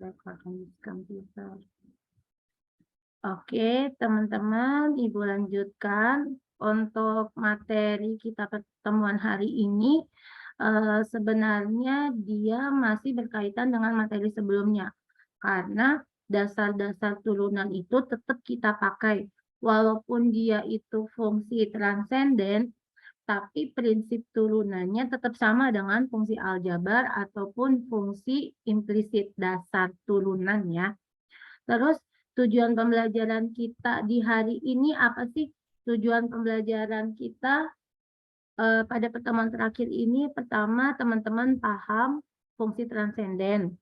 Record komputer. Oke, teman-teman, Ibu lanjutkan. Untuk materi kita pertemuan hari ini, sebenarnya dia masih berkaitan dengan materi sebelumnya. Karena dasar-dasar turunan itu tetap kita pakai. Walaupun dia itu fungsi transenden, tapi prinsip turunannya tetap sama dengan fungsi aljabar ataupun fungsi implisit dasar turunan ya. Terus tujuan pembelajaran kita di hari ini apa sih? Tujuan pembelajaran kita pada pertemuan terakhir ini, pertama teman-teman paham fungsi transenden.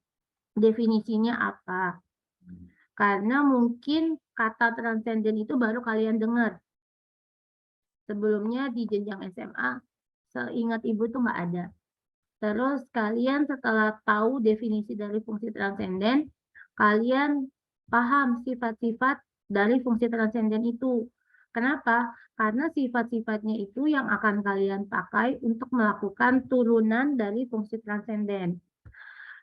Definisinya apa? Karena mungkin kata transenden itu baru kalian dengar. Sebelumnya di jenjang SMA, seingat Ibu tuh nggak ada. Terus kalian setelah tahu definisi dari fungsi transenden, kalian paham sifat-sifat dari fungsi transenden itu. Kenapa? Karena sifat-sifatnya itu yang akan kalian pakai untuk melakukan turunan dari fungsi transenden.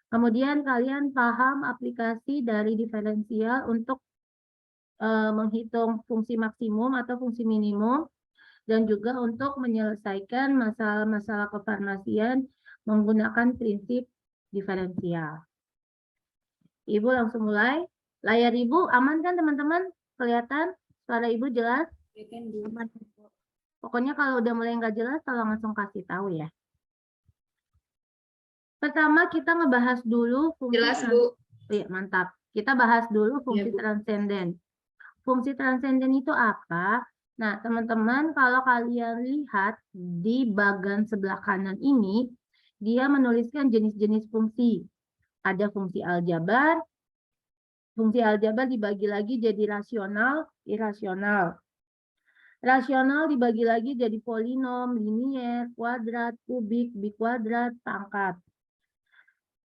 Kemudian kalian paham aplikasi dari diferensial untuk menghitung fungsi maksimum atau fungsi minimum, dan juga untuk menyelesaikan masalah-masalah kefarmasian menggunakan prinsip diferensial. Ibu langsung mulai. Layar Ibu aman kan teman-teman? Kelihatan? Suara Ibu jelas? Aman. Pokoknya kalau udah mulai nggak jelas, tolong langsung kasih tahu ya. Pertama kita ngebahas dulu fungsi. Jelas, Bu. Iya, mantap. Kita bahas dulu fungsi transenden. Fungsi transenden itu apa? Nah, teman-teman, kalau kalian lihat di bagian sebelah kanan ini, dia menuliskan jenis-jenis fungsi. Ada fungsi aljabar. Fungsi aljabar dibagi lagi jadi rasional, irasional. Rasional dibagi lagi jadi polinom, linier, kuadrat, kubik, bikuadrat, pangkat.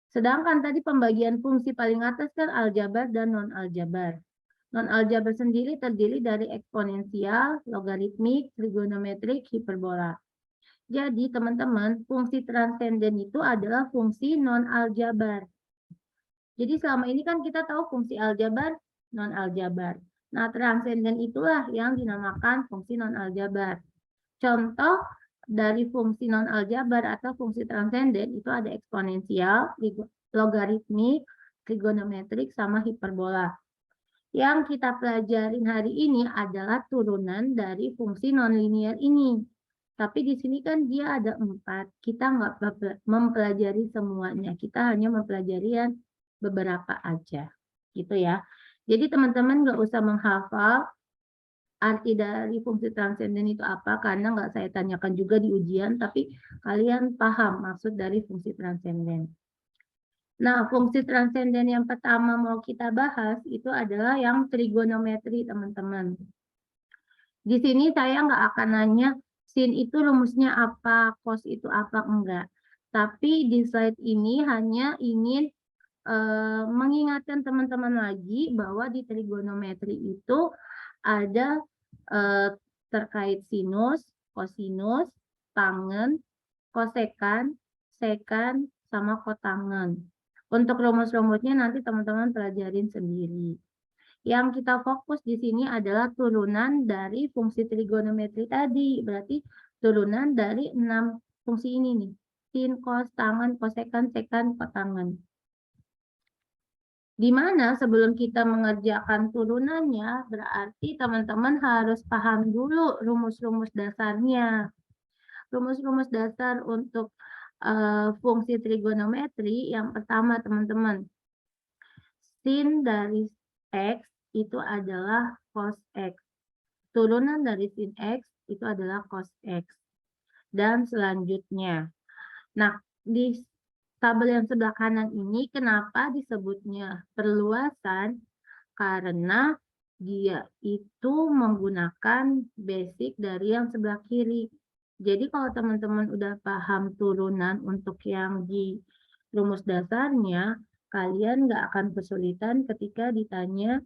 Sedangkan tadi pembagian fungsi paling atas kan aljabar dan non-aljabar. Non-aljabar sendiri terdiri dari eksponensial, logaritmik, trigonometrik, hiperbola. Jadi teman-teman, fungsi transenden itu adalah fungsi non-aljabar. Jadi selama ini kan kita tahu fungsi aljabar, non-aljabar. Nah, transenden itulah yang dinamakan fungsi non-aljabar. Contoh dari fungsi non-aljabar atau fungsi transenden itu ada eksponensial, logaritmik, trigonometrik, sama hiperbola. Yang kita pelajarin hari ini adalah turunan dari fungsi nonlinear ini. Tapi di sini kan dia ada 4. Kita nggak mempelajari semuanya. Kita hanya mempelajari yang beberapa aja. Gitu ya. Jadi teman-teman nggak usah menghafal arti dari fungsi transenden itu apa. Karena nggak saya tanyakan juga di ujian. Tapi kalian paham maksud dari fungsi transenden. Nah, fungsi transenden yang pertama mau kita bahas itu adalah yang trigonometri, teman-teman. Di sini saya nggak akan nanya sin itu rumusnya apa, cos itu apa, enggak. Tapi di slide ini hanya ingin mengingatkan teman-teman lagi bahwa di trigonometri itu ada terkait sinus, kosinus, tangen, kosekan, sekan, sama kotangen. Untuk rumus-rumusnya nanti teman-teman pelajarin sendiri. Yang kita fokus di sini adalah turunan dari fungsi trigonometri tadi. Berarti turunan dari 6 fungsi ini nih. Sin, cos, tangen, kosekan, sekan, kotangen. Di mana sebelum kita mengerjakan turunannya, berarti teman-teman harus paham dulu rumus-rumus dasarnya. Rumus-rumus dasar untuk fungsi trigonometri yang pertama teman-teman, sin dari X itu adalah cos X. Turunan dari sin X itu adalah cos X. Dan selanjutnya. Nah, di tabel yang sebelah kanan ini kenapa disebutnya perluasan? Karena dia itu menggunakan basic dari yang sebelah kiri. Jadi kalau teman-teman udah paham turunan untuk yang di rumus dasarnya, kalian nggak akan kesulitan ketika ditanya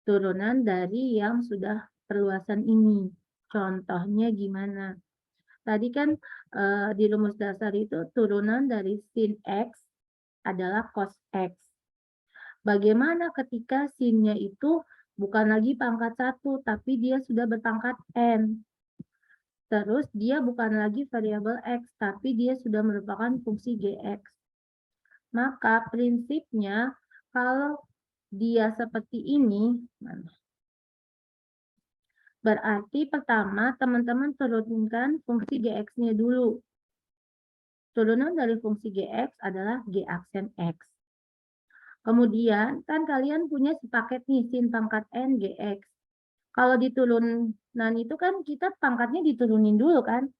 turunan dari yang sudah perluasan ini. Contohnya gimana? Tadi kan di rumus dasar itu turunan dari sin X adalah cos X. Bagaimana ketika sin-nya itu bukan lagi pangkat 1, tapi dia sudah berpangkat n. Terus dia bukan lagi variabel x, tapi dia sudah merupakan fungsi gx. Maka prinsipnya kalau dia seperti ini, berarti pertama teman-teman turunkan fungsi gx-nya dulu. Turunan dari fungsi gx adalah g aksen x. Kemudian kan kalian punya sepaket nih sin pangkat n gx. Kalau diturunan itu kan kita pangkatnya diturunin dulu kan.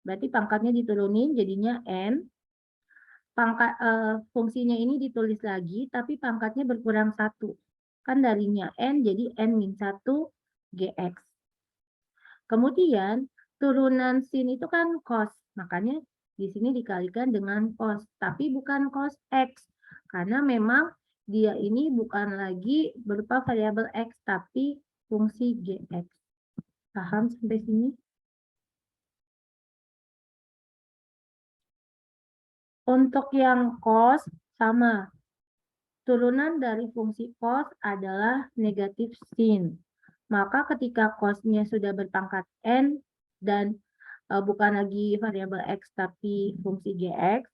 Berarti pangkatnya diturunin jadinya n. Fungsinya ini ditulis lagi tapi pangkatnya berkurang 1. Kan darinya n jadi n-1 gx. Kemudian turunan sin itu kan cos. Makanya di sini dikalikan dengan cos, tapi bukan cos x. Karena memang dia ini bukan lagi berupa variabel x, tapi fungsi gx. Paham sampai sini? Untuk yang cos sama. Turunan dari fungsi cos adalah negatif sin. Maka ketika cosnya sudah berpangkat n dan bukan lagi variabel x tapi fungsi gx,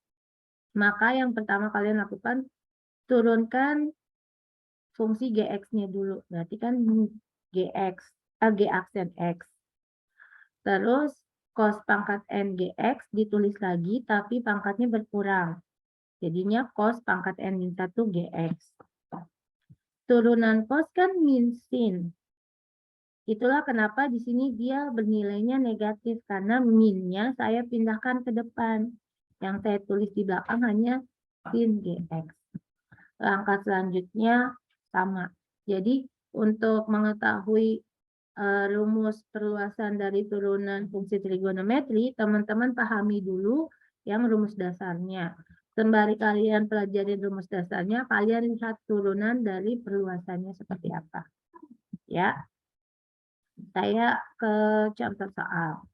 maka yang pertama kalian lakukan turunkan fungsi gx-nya dulu. Berarti kan gx, g aksen x. Terus cos pangkat n gx ditulis lagi tapi pangkatnya berkurang. Jadinya cos pangkat n-1 gx. Turunan cos kan min sin. Itulah kenapa di sini dia bernilainya negatif karena minnya saya pindahkan ke depan. Yang saya tulis di belakang hanya sin gx. Langkah selanjutnya sama. Jadi untuk mengetahui rumus perluasan dari turunan fungsi trigonometri, teman-teman pahami dulu yang rumus dasarnya. Sembari kalian pelajari rumus dasarnya, kalian lihat turunan dari perluasannya seperti apa. Ya. Saya ke contoh soal.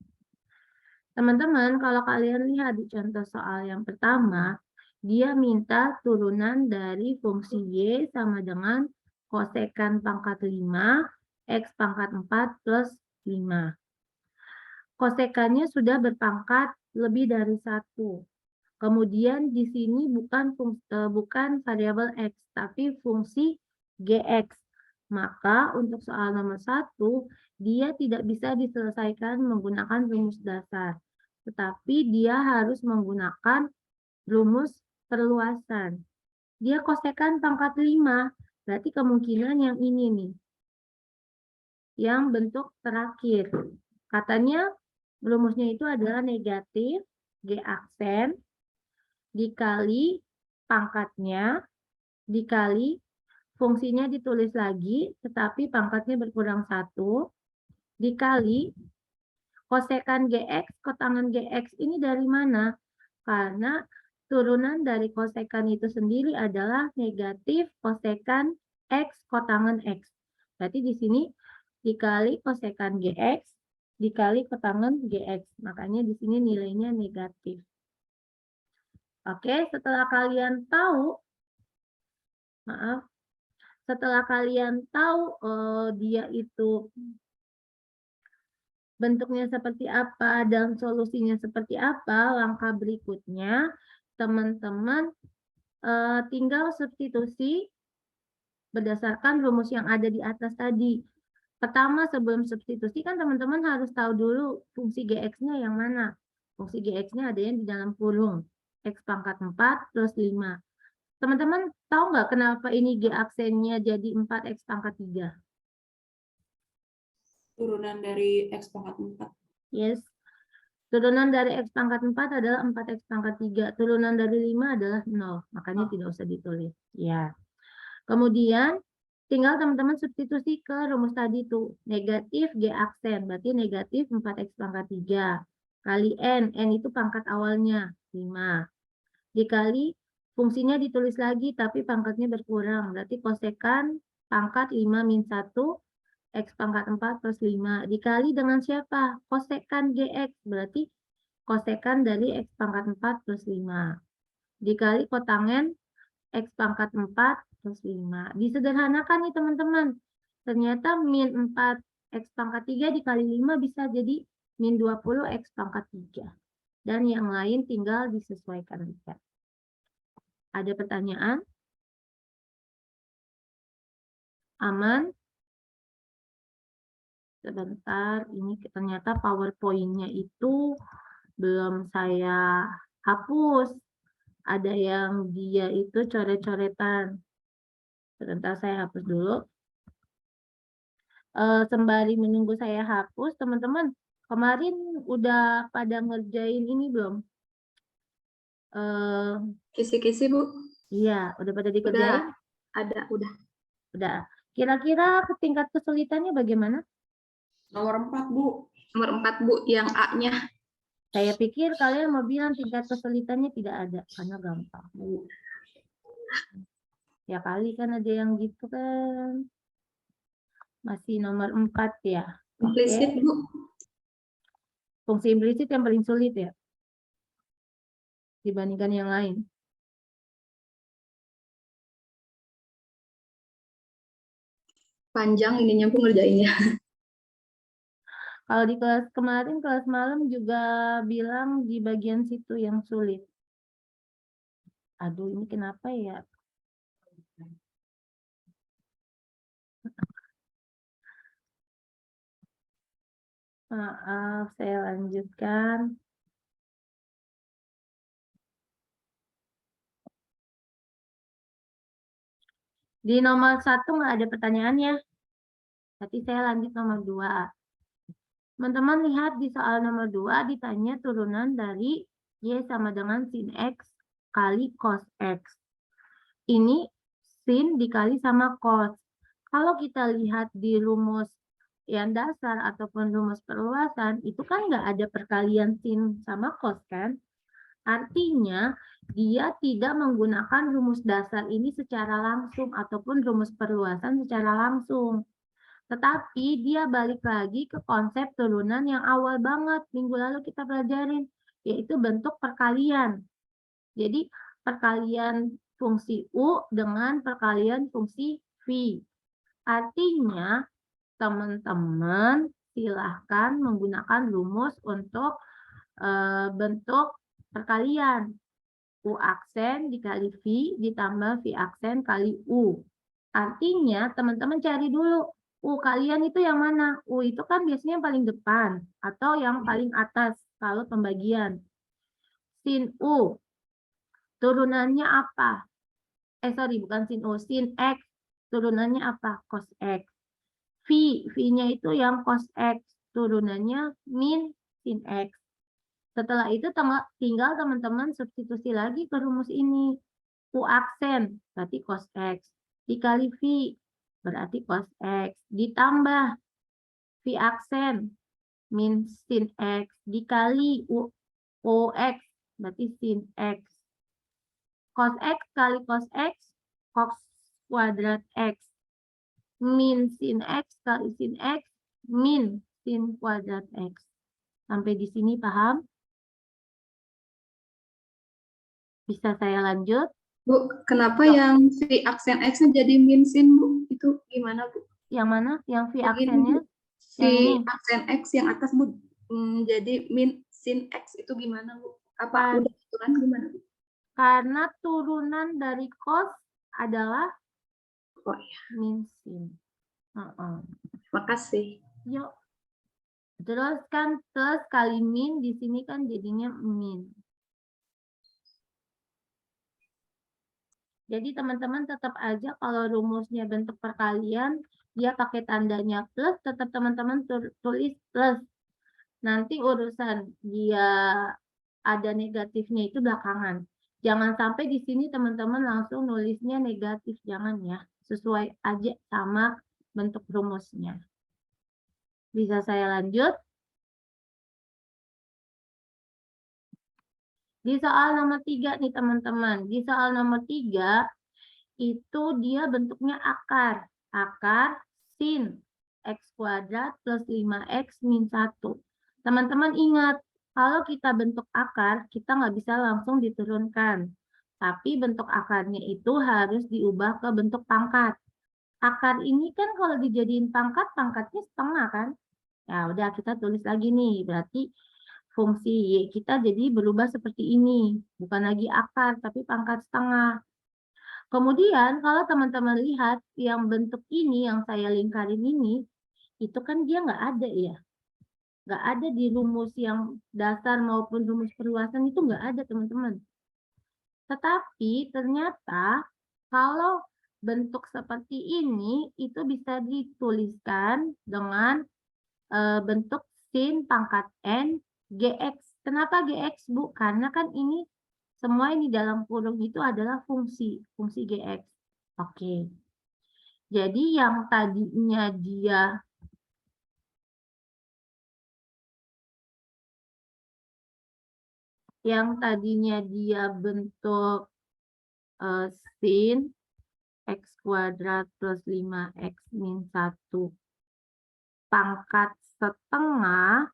Teman-teman, kalau kalian lihat di contoh soal yang pertama, dia minta turunan dari fungsi y sama dengan kosekan pangkat 5, x pangkat 4 plus 5. Kosekannya sudah berpangkat lebih dari 1. Kemudian di sini bukan variabel x, tapi fungsi gx. Maka untuk soal nomor 1, dia tidak bisa diselesaikan menggunakan rumus dasar. Tetapi dia harus menggunakan rumus perluasan. Dia kosekan pangkat 5, berarti kemungkinan yang ini nih. Yang bentuk terakhir. Katanya rumusnya itu adalah negatif g aksen dikali pangkatnya dikali fungsinya ditulis lagi, tetapi pangkatnya berkurang 1, dikali kosekan gx, kotangan gx ini dari mana? Karena turunan dari kosekan itu sendiri adalah negatif kosekan x kotangan x. Berarti di sini dikali kosekan gx, dikali kotangan gx. Makanya di sini nilainya negatif. Oke, setelah kalian tahu, setelah kalian tahu dia itu bentuknya seperti apa dan solusinya seperti apa, langkah berikutnya teman-teman tinggal substitusi berdasarkan rumus yang ada di atas tadi. Pertama, sebelum substitusi kan teman-teman harus tahu dulu fungsi gx-nya yang mana. Fungsi gx-nya ada yang di dalam kurung. X pangkat 4 plus 5. Teman-teman tahu nggak kenapa ini G aksennya jadi 4X pangkat 3? Turunan dari X pangkat 4. Yes. Turunan dari X pangkat 4 adalah 4X pangkat 3. Turunan dari 5 adalah 0. Makanya tidak usah ditulis. Ya. Kemudian, tinggal teman-teman substitusi ke rumus tadi tuh. Negatif G aksen. Berarti negatif 4X pangkat 3. Kali N. N itu pangkat awalnya. 5. Dikali fungsinya ditulis lagi, tapi pangkatnya berkurang. Berarti kosekan pangkat 5 min 1, X pangkat 4 plus 5. Dikali dengan siapa? Kosekan GX. Berarti kosekan dari X pangkat 4 plus 5. Dikali kotangen X pangkat 4 plus 5. Disederhanakan nih teman-teman. Ternyata min 4 X pangkat 3 dikali 5 bisa jadi min 20 X pangkat 3. Dan yang lain tinggal disesuaikan saja. Ada pertanyaan? Aman? Sebentar, ini ternyata PowerPoint-nya itu belum saya hapus. Ada yang dia itu coret-coretan. Sebentar saya hapus dulu. Sembari menunggu saya hapus, teman-teman, kemarin udah pada ngerjain ini belum? Kisi-kisi, Bu. Iya, udah pada dikerjain? Udah. Udah. Kira-kira tingkat kesulitannya bagaimana? Nomor 4, Bu. Nomor 4, Bu, yang A-nya. Saya pikir kalian mau bilang tingkat kesulitannya tidak ada, karena gampang. Ya kali kan ada yang gitu kan. Masih nomor 4 ya. Implisit, Bu. Fungsi implisit yang paling sulit ya. Dibandingkan yang lain. Panjang ininya, Bu, ngerjainnya. Kalau di kelas kemarin, kelas malam juga bilang di bagian situ yang sulit. Aduh, ini kenapa ya? Maaf, saya lanjutkan. Di nomor 1 nggak ada pertanyaannya. Berarti saya lanjut nomor 2. Teman-teman lihat di soal nomor 2 ditanya turunan dari Y sama dengan sin X kali cos X. Ini sin dikali sama cos. Kalau kita lihat di rumus yang dasar ataupun rumus perluasan, itu kan nggak ada perkalian sin sama cos kan? Artinya, dia tidak menggunakan rumus dasar ini secara langsung ataupun rumus perluasan secara langsung. Tetapi dia balik lagi ke konsep turunan yang awal banget minggu lalu kita pelajarin, yaitu bentuk perkalian. Jadi perkalian fungsi U dengan perkalian fungsi V. Artinya teman-teman silahkan menggunakan rumus untuk bentuk perkalian. U aksen dikali V ditambah V aksen kali U. Artinya teman-teman cari dulu U kalian itu yang mana? U itu kan biasanya yang paling depan atau yang paling atas kalau pembagian. Sin U turunannya apa? Sorry, bukan sin U, sin X turunannya apa? Cos X. V-nya itu yang cos X turunannya min sin X. Setelah itu tinggal teman-teman substitusi lagi ke rumus ini. U aksen berarti cos X dikali V berarti cos X ditambah V aksen min sin X dikali OX berarti sin X. Cos X kali cos X cos kuadrat X min sin X kali sin X min sin kuadrat X. Sampai di sini paham? Bisa saya lanjut? Bu, kenapa yang V aksen X-nya jadi min sin, Bu? Itu gimana, Bu? Yang mana? Yang V aksennya? V aksen X yang atas, Bu, jadi min sin X itu gimana, Bu? Apa udah aturan gimana, Bu? Karena turunan dari cos adalah min sin. Makasih. Yuk. Terus kan plus kali min di sini kan jadinya min. Jadi teman-teman tetap aja kalau rumusnya bentuk perkalian, dia pakai tandanya plus, tetap teman-teman tulis plus. Nanti urusan dia ada negatifnya itu belakangan. Jangan sampai di sini teman-teman langsung nulisnya negatif, jangan ya. Sesuai aja sama bentuk rumusnya. Bisa saya lanjut? Di soal nomor 3 nih teman-teman. Di soal nomor 3 itu dia bentuknya akar. Akar sin X kuadrat plus 5X min 1. Teman-teman ingat, kalau kita bentuk akar, kita nggak bisa langsung diturunkan. Tapi bentuk akarnya itu harus diubah ke bentuk pangkat. Akar ini kan kalau dijadiin pangkat, pangkatnya setengah kan? Ya udah kita tulis lagi nih, berarti fungsi Y kita jadi berubah seperti ini. Bukan lagi akar, tapi pangkat setengah. Kemudian kalau teman-teman lihat yang bentuk ini, yang saya lingkarin ini, itu kan dia nggak ada ya. Nggak ada di rumus yang dasar maupun rumus perluasan itu nggak ada teman-teman. Tetapi ternyata kalau bentuk seperti ini itu bisa dituliskan dengan bentuk sin pangkat N GX. Kenapa GX, Bu? Karena kan ini semua ini dalam kurung itu adalah fungsi GX. Oke. Jadi yang tadinya dia bentuk sin X kuadrat plus 5X min 1 pangkat setengah,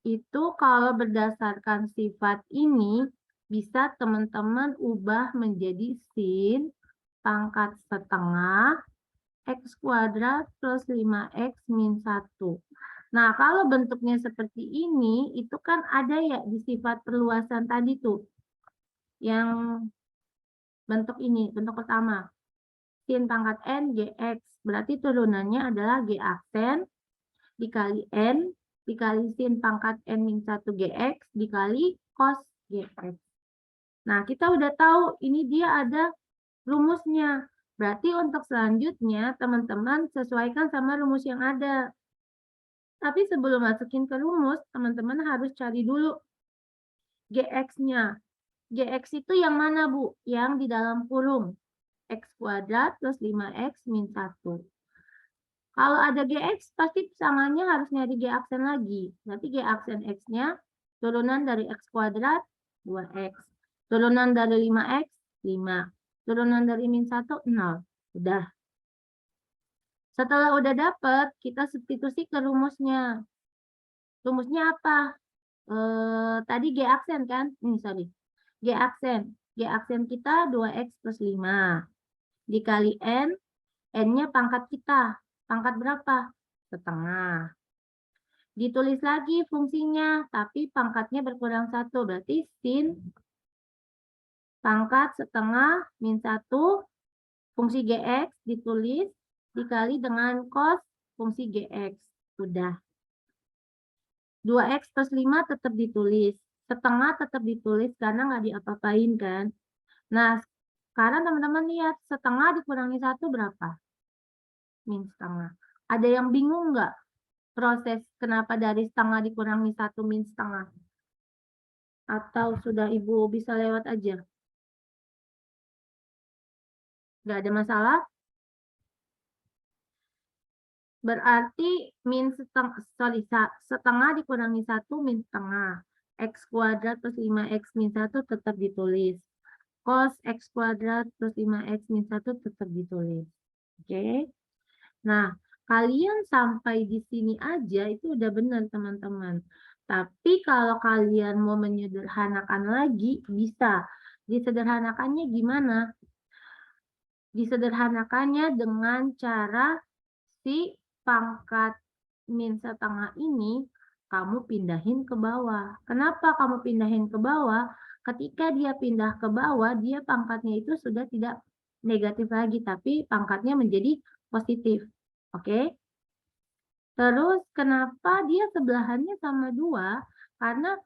itu kalau berdasarkan sifat ini, bisa teman-teman ubah menjadi sin pangkat setengah X kuadrat plus 5X min 1. Nah, kalau bentuknya seperti ini, itu kan ada ya di sifat perluasan tadi tuh. Yang bentuk ini, bentuk pertama. Sin pangkat N GX. Berarti turunannya adalah G aksen dikali N dikali sin pangkat N min 1 GX dikali cos GX. Nah, kita udah tahu ini dia ada rumusnya. Berarti untuk selanjutnya, teman-teman sesuaikan sama rumus yang ada. Tapi sebelum masukin ke rumus, teman-teman harus cari dulu GX-nya. GX itu yang mana, Bu? Yang di dalam kurung. X kuadrat plus 5X min 1. Kalau ada GX, pasti samanya harus nyari G aksen lagi. Berarti G aksen X-nya turunan dari X kuadrat, 2X. Turunan dari 5X, 5. Turunan dari min 1, 0. Udah. Setelah udah dapet, kita substitusi ke rumusnya. Rumusnya apa? Tadi G aksen kan? Sorry. G aksen. G aksen kita 2X plus 5. Dikali N, N-nya pangkat kita. Pangkat berapa? Setengah. Ditulis lagi fungsinya, tapi pangkatnya berkurang 1. Berarti sin pangkat setengah min 1 fungsi GX ditulis dikali dengan cos fungsi GX. Udah. 2X plus 5 tetap ditulis. Setengah tetap ditulis karena nggak diapa-apain kan. Nah, sekarang teman-teman lihat setengah dikurangi 1 berapa? Min setengah. Ada yang bingung nggak proses kenapa dari setengah dikurangi 1 min setengah? Atau sudah Ibu bisa lewat aja? Nggak ada masalah? Berarti min setengah dikurangi 1 min setengah. X kuadrat plus 5X min 1 tetap ditulis. Cos X kuadrat plus 5X min 1 tetap ditulis. Oke. Nah, kalian sampai di sini aja itu udah benar teman-teman. Tapi kalau kalian mau menyederhanakan lagi, bisa. Disederhanakannya gimana? Disederhanakannya dengan cara si pangkat min setengah ini kamu pindahin ke bawah. Kenapa kamu pindahin ke bawah? Ketika dia pindah ke bawah, dia pangkatnya itu sudah tidak negatif lagi, tapi pangkatnya menjadi positif. Oke? Terus kenapa dia sebelahannya sama 2? Karena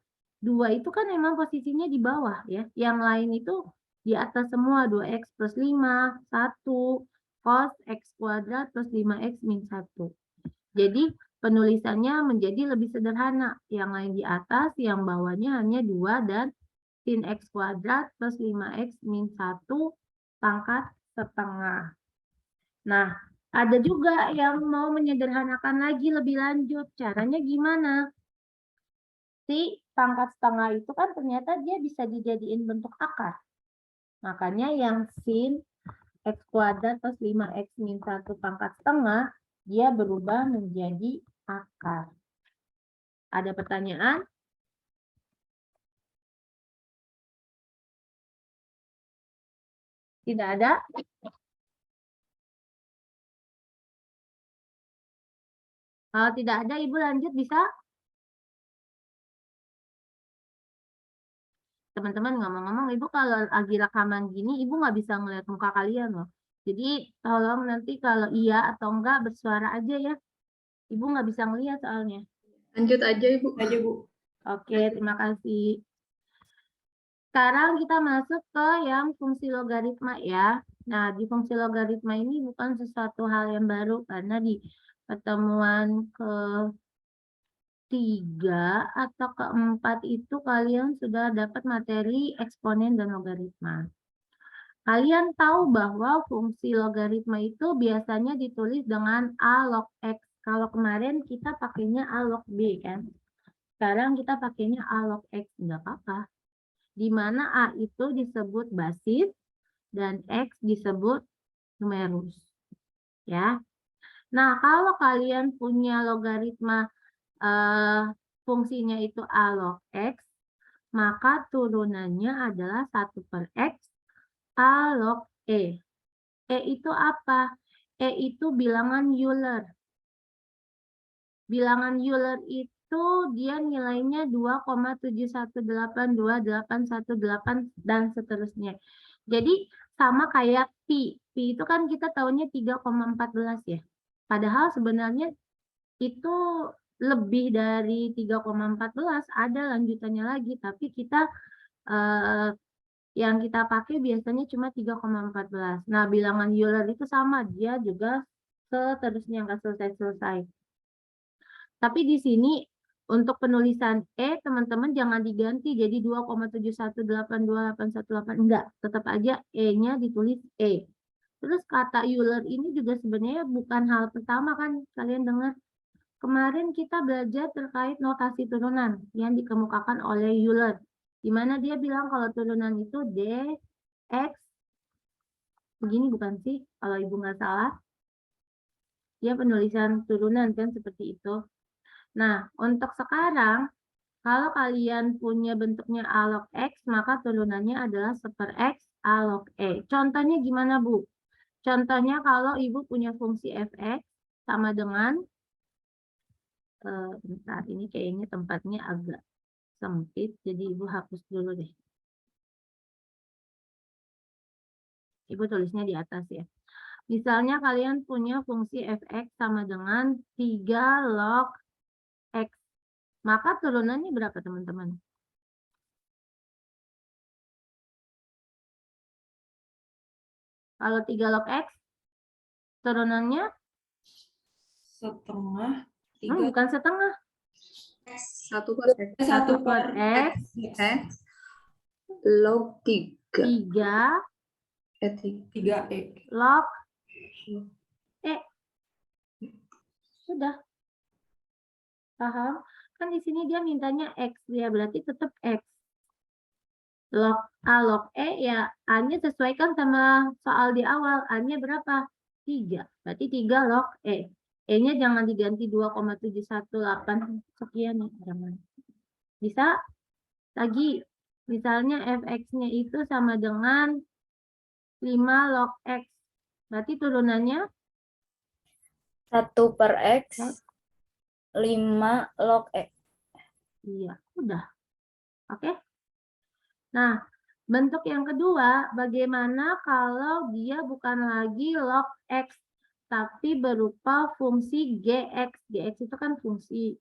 2 itu kan memang posisinya di bawah ya. Yang lain itu di atas semua. 2X plus 5, 1, cos X kuadrat plus 5X min 1. Jadi penulisannya menjadi lebih sederhana. Yang lain di atas, yang bawahnya hanya 2 dan sin X kuadrat plus 5X min 1 pangkat setengah. Nah, ada juga yang mau menyederhanakan lagi lebih lanjut. Caranya gimana? Si pangkat setengah itu kan ternyata dia bisa dijadiin bentuk akar. Makanya yang sin X kuadrat plus 5X min 1 pangkat setengah, dia berubah menjadi akar. Ada pertanyaan? Tidak ada? Kalau tidak ada, Ibu lanjut bisa? Teman-teman ngomong-ngomong, Ibu kalau lagi rekaman gini, Ibu nggak bisa ngeliat muka kalian loh. Jadi tolong nanti kalau iya atau enggak bersuara aja ya. Ibu nggak bisa ngeliat soalnya. Lanjut aja Ibu. Oke, terima kasih. Sekarang kita masuk ke yang fungsi logaritma ya. Nah, di fungsi logaritma ini bukan sesuatu hal yang baru karena di pertemuan ketiga atau keempat itu kalian sudah dapat materi eksponen dan logaritma. Kalian tahu bahwa fungsi logaritma itu biasanya ditulis dengan A log X. Kalau kemarin kita pakainya A log B kan. Sekarang kita pakainya A log X. Enggak apa-apa. Di mana A itu disebut basis dan X disebut numerus. Ya. Nah, kalau kalian punya logaritma fungsinya itu A log X, maka turunannya adalah 1/X A log E. E itu apa? E itu bilangan Euler. Bilangan Euler itu dia nilainya 2,7182818 dan seterusnya. Jadi sama kayak Pi. Pi itu kan kita tahunya 3,14 ya. Padahal sebenarnya itu lebih dari 3,14, ada lanjutannya lagi, tapi kita yang kita pakai biasanya cuma 3,14. Nah, bilangan Euler itu sama, dia juga seterusnya nggak selesai-selesai. Tapi di sini untuk penulisan E, teman-teman jangan diganti jadi 2,7182818. Enggak, tetap aja E-nya ditulis E. Terus kata Euler ini juga sebenarnya bukan hal pertama kan kalian dengar. Kemarin kita belajar terkait notasi turunan yang dikemukakan oleh Euler. Di mana dia bilang kalau turunan itu dx, begini bukan sih? Kalau Ibu nggak salah. Dia penulisan turunan kan seperti itu. Nah, untuk sekarang, kalau kalian punya bentuknya A log X, maka turunannya adalah 1/X A log E. Contohnya gimana, Bu? Contohnya kalau Ibu punya fungsi fx sama dengan, bentar, ini kayaknya tempatnya agak sempit, jadi Ibu hapus dulu deh. Ibu tulisnya di atas ya. Misalnya kalian punya fungsi fx sama dengan 3 log X. Maka turunannya berapa, teman-teman? Kalau 3 log X, turunannya? Setengah. Bukan setengah. 1/X. 1/X. X log 3. 3E. Log E. Sudah. Paham? Kan di sini dia mintanya X. Ya berarti tetap X. Log A log E ya A-nya sesuaikan sama soal di awal. A-nya berapa? 3. Berarti 3 log E. E-nya jangan diganti 2,718 sekian ya. Jangan. Bisa? Lagi. Misalnya fx-nya itu sama dengan 5 log X. Berarti turunannya? 1/X 5 log X. Iya, udah. Oke. Nah, bentuk yang kedua, bagaimana kalau dia bukan lagi log X, tapi berupa fungsi GX. GX itu kan fungsi.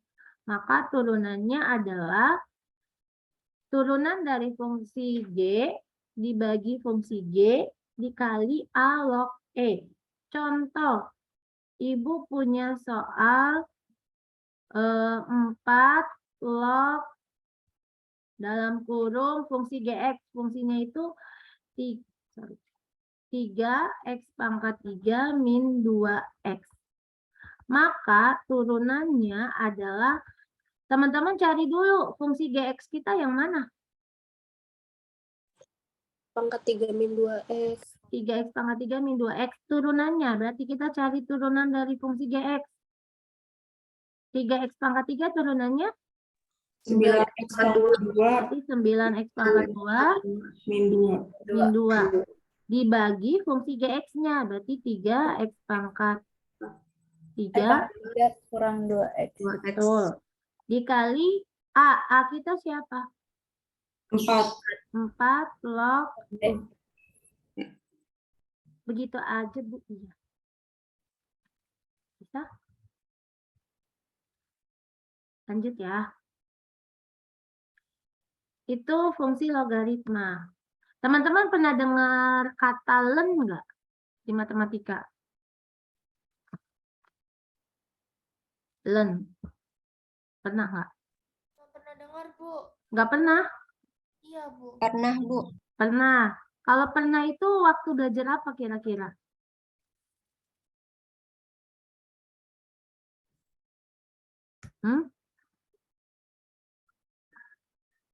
Maka turunannya adalah turunan dari fungsi G dibagi fungsi G dikali A log E. Contoh, Ibu punya soal 4 log dalam kurung fungsi GX. Fungsinya itu 3x pangkat 3 min 2x. Maka turunannya adalah, teman-teman cari dulu fungsi GX kita yang mana? Pangkat 3 min 2x. 3x pangkat 3 min 2x. Turunannya, berarti kita cari turunan dari fungsi GX. 3x pangkat 3 turunannya? 9x pangkat 2. Berarti 9x pangkat 2 min 2. min 2. dibagi fungsi GX-nya, berarti 3X pangkat 3. 3 kurang 2X. Betul. Dikali A kita siapa? 4. 4 log X. begitu aja, Bu. Iya. Bisa? Lanjut ya. Itu fungsi logaritma. Teman-teman pernah dengar kata len nggak di matematika? Len. Pernah nggak? Pernah dengar, Bu? Nggak pernah? Iya, Bu. Pernah, Bu. Pernah. Kalau pernah itu waktu belajar apa kira-kira?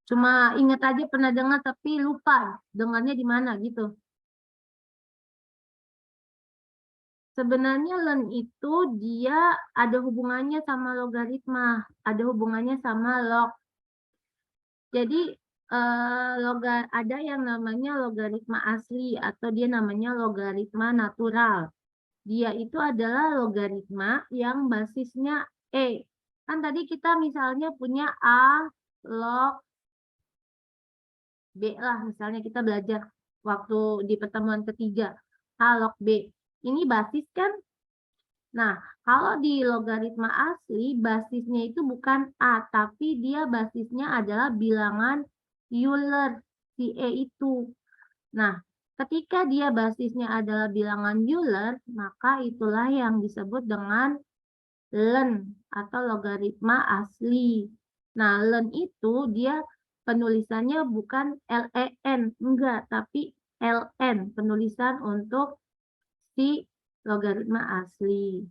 Cuma ingat aja pernah dengar tapi lupa dengarnya di mana gitu. Sebenarnya len itu dia ada hubungannya sama logaritma, ada hubungannya sama log. Jadi ada yang namanya logaritma asli atau dia namanya logaritma natural. Dia itu adalah logaritma yang basisnya E. Kan tadi kita misalnya punya A log B lah, misalnya kita belajar waktu di pertemuan ketiga, A log B. Ini basis kan? Nah, kalau di logaritma asli, basisnya itu bukan A, tapi dia basisnya adalah bilangan Euler, si E itu. Nah, ketika dia basisnya adalah bilangan Euler, maka itulah yang disebut dengan len atau logaritma asli. Nah, len itu dia penulisannya bukan LEN, enggak, tapi LN, penulisan untuk si logaritma asli.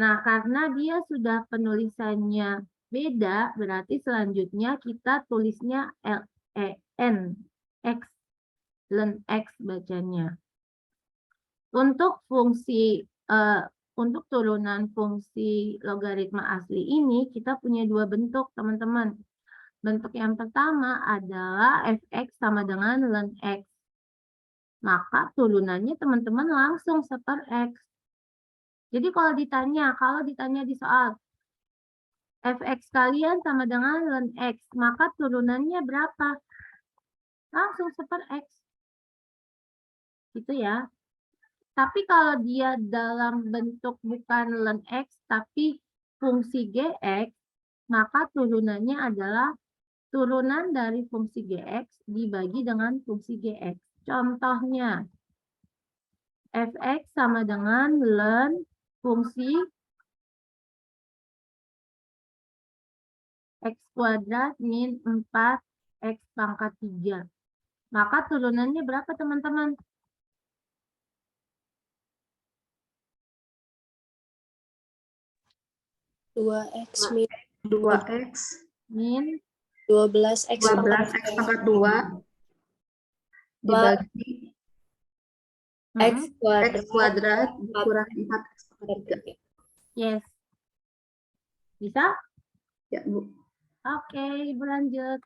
Nah, karena dia sudah penulisannya beda, berarti selanjutnya kita tulisnya LEN, X, len X bacanya. Untuk fungsi untuk turunan fungsi logaritma asli ini kita punya dua bentuk, teman-teman. Bentuk yang pertama adalah fx sama dengan len x. Maka turunannya teman-teman langsung seper x. Jadi kalau ditanya di soal fx kalian sama dengan len x, maka turunannya berapa? Langsung seper x. Gitu ya. Tapi kalau dia dalam bentuk bukan len x, tapi fungsi gx, maka turunannya adalah turunan dari fungsi gx dibagi dengan fungsi gx. Contohnya, fx sama dengan len fungsi x kuadrat min 4x pangkat 3. Maka turunannya berapa, teman-teman? 2X min 2X Min 12X 12X pangkat 2 dibagi X X kuadrat kuadrat kurang 4X pangkat 3. Yes. Bisa? Ya, Bu. Oke, Ibu lanjut.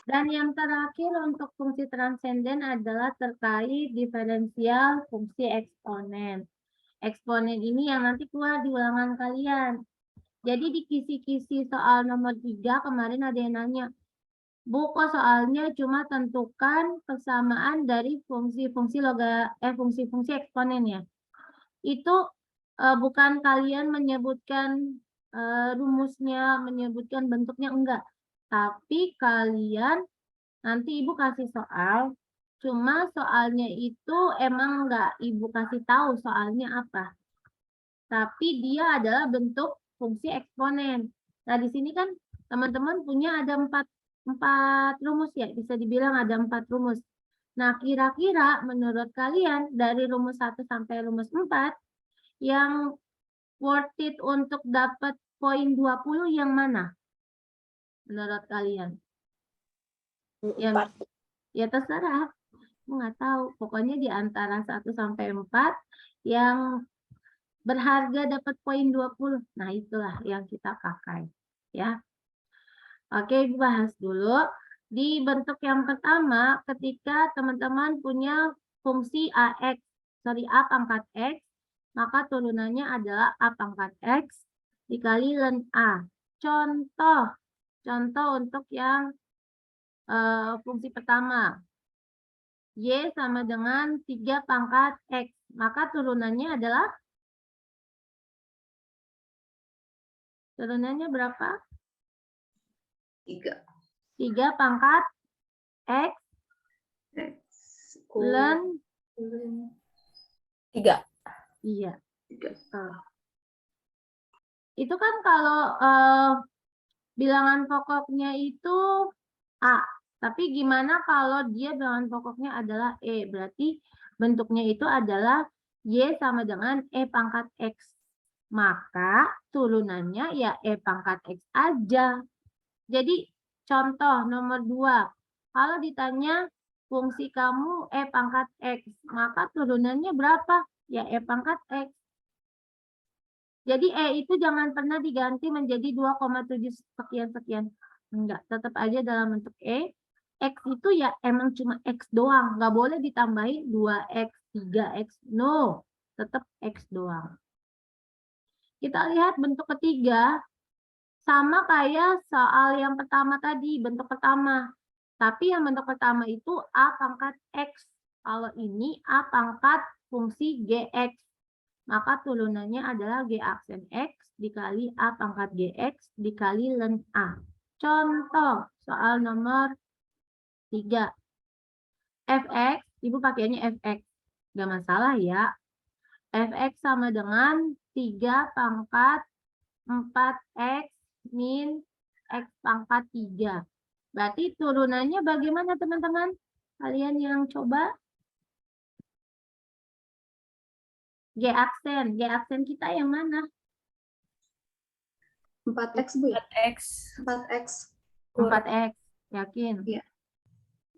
Dan yang terakhir untuk fungsi transenden adalah terkait diferensial fungsi eksponen. Eksponen ini yang nanti keluar di ulangan kalian. Jadi di kisi-kisi soal nomor 3 kemarin ada yang nanya, Bu, kok soalnya cuma tentukan persamaan dari fungsi-fungsi fungsi-fungsi eksponen ya. Itu bukan kalian menyebutkan rumusnya, menyebutkan bentuknya, enggak. Tapi kalian nanti Ibu kasih soal, cuma soalnya itu emang enggak Ibu kasih tahu soalnya apa. Tapi dia adalah bentuk fungsi eksponen. Nah, di sini kan teman-teman punya ada 4 rumus ya, bisa dibilang ada 4 rumus. Nah, kira-kira menurut kalian dari rumus 1 sampai rumus 4, yang worth it untuk dapat poin 20 yang mana? Menurut kalian? Ya terserah. Aku nggak tahu. Pokoknya di antara 1 sampai 4 yang berharga dapat poin 20. Nah, itulah yang kita pakai. Ya. Oke, bahas dulu. Di bentuk yang pertama, ketika teman-teman punya fungsi A pangkat X, maka turunannya adalah A pangkat X dikali ln A. Contoh untuk yang fungsi pertama. Y sama dengan 3 pangkat X. Maka turunannya adalah? Turunannya berapa? 3. 3 pangkat X X. ln 3. iya. 3. Itu kan kalau bilangan pokoknya itu A. Tapi gimana kalau dia bilangan pokoknya adalah E? Berarti bentuknya itu adalah Y sama dengan E pangkat X. Maka turunannya ya E pangkat X aja. Jadi contoh nomor 2. Kalau ditanya fungsi kamu E pangkat X, maka turunannya berapa? Ya E pangkat X. Jadi E itu jangan pernah diganti menjadi 2,7 sekian-sekian. Enggak, tetap aja dalam bentuk E. X itu ya emang cuma X doang. Nggak boleh ditambahin 2X, 3X. No, tetap X doang. Kita lihat bentuk ketiga. Sama kayak soal yang pertama tadi, bentuk pertama. Tapi yang bentuk pertama itu A pangkat X. Kalau ini A pangkat fungsi GX. Maka turunannya adalah G aksen X dikali A pangkat GX dikali ln A. Contoh soal nomor 3. Fx, Ibu pakainya Fx. Gak masalah ya. Fx sama dengan 3 pangkat 4X min X pangkat 3. Berarti turunannya bagaimana teman-teman? Kalian yang coba? G aksen kita yang mana? 4X, Bu. 4X. 4X. 4X, yakin? Iya.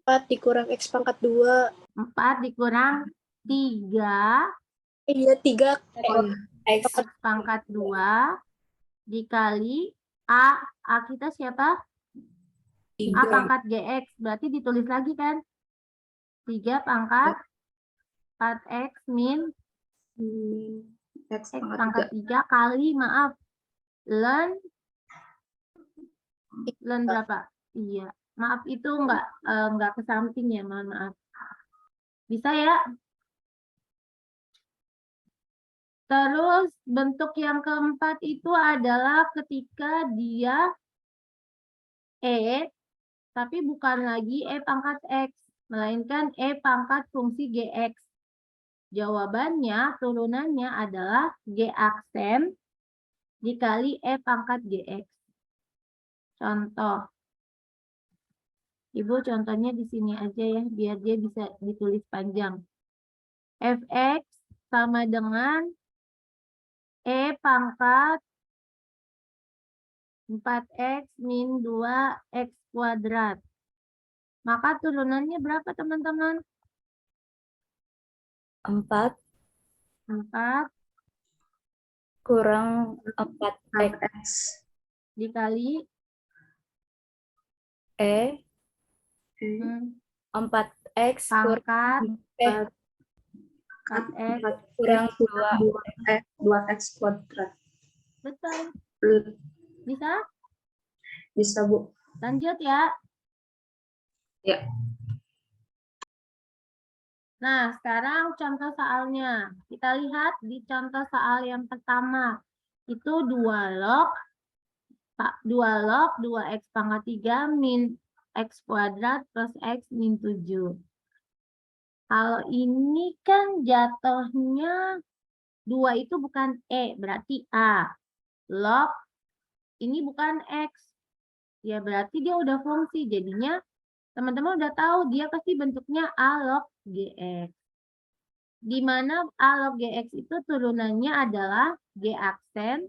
4 dikurang X pangkat 2. 4 dikurang 3 Iya, 3 X X pangkat 2 dikali A kita siapa? A pangkat GX, berarti ditulis lagi kan? 3 pangkat 4X min X X pangkat pangkat 3. 3 kali, maaf, ln berapa? Iya, maaf itu enggak ke samping ya, mohon maaf. Bisa ya? Terus bentuk yang keempat itu adalah ketika dia E, tapi bukan lagi E pangkat X, melainkan E pangkat fungsi GX. Jawabannya, turunannya adalah G aksen dikali E pangkat GX. Contoh. Ibu contohnya di sini aja ya, biar dia bisa ditulis panjang. Fx sama dengan E pangkat 4X min 2X kuadrat. Maka turunannya berapa teman-teman? 4 kurang 4X dikali E 4X pangkat kurang 4X. kurang 2X kuadrat. Betul. Bisa? Bisa, Bu. Lanjut ya. Ya. Nah, sekarang contoh soalnya. Kita lihat di contoh soal yang pertama. Itu 2 log 2X pangkat 3 min X kuadrat plus X min 7. Kalau ini kan jatuhnya 2 itu bukan E, berarti A. Log ini bukan X. Ya berarti dia udah fungsi. Jadinya teman-teman udah tahu dia pasti bentuknya A log GX. Di mana A log GX itu turunannya adalah G aksen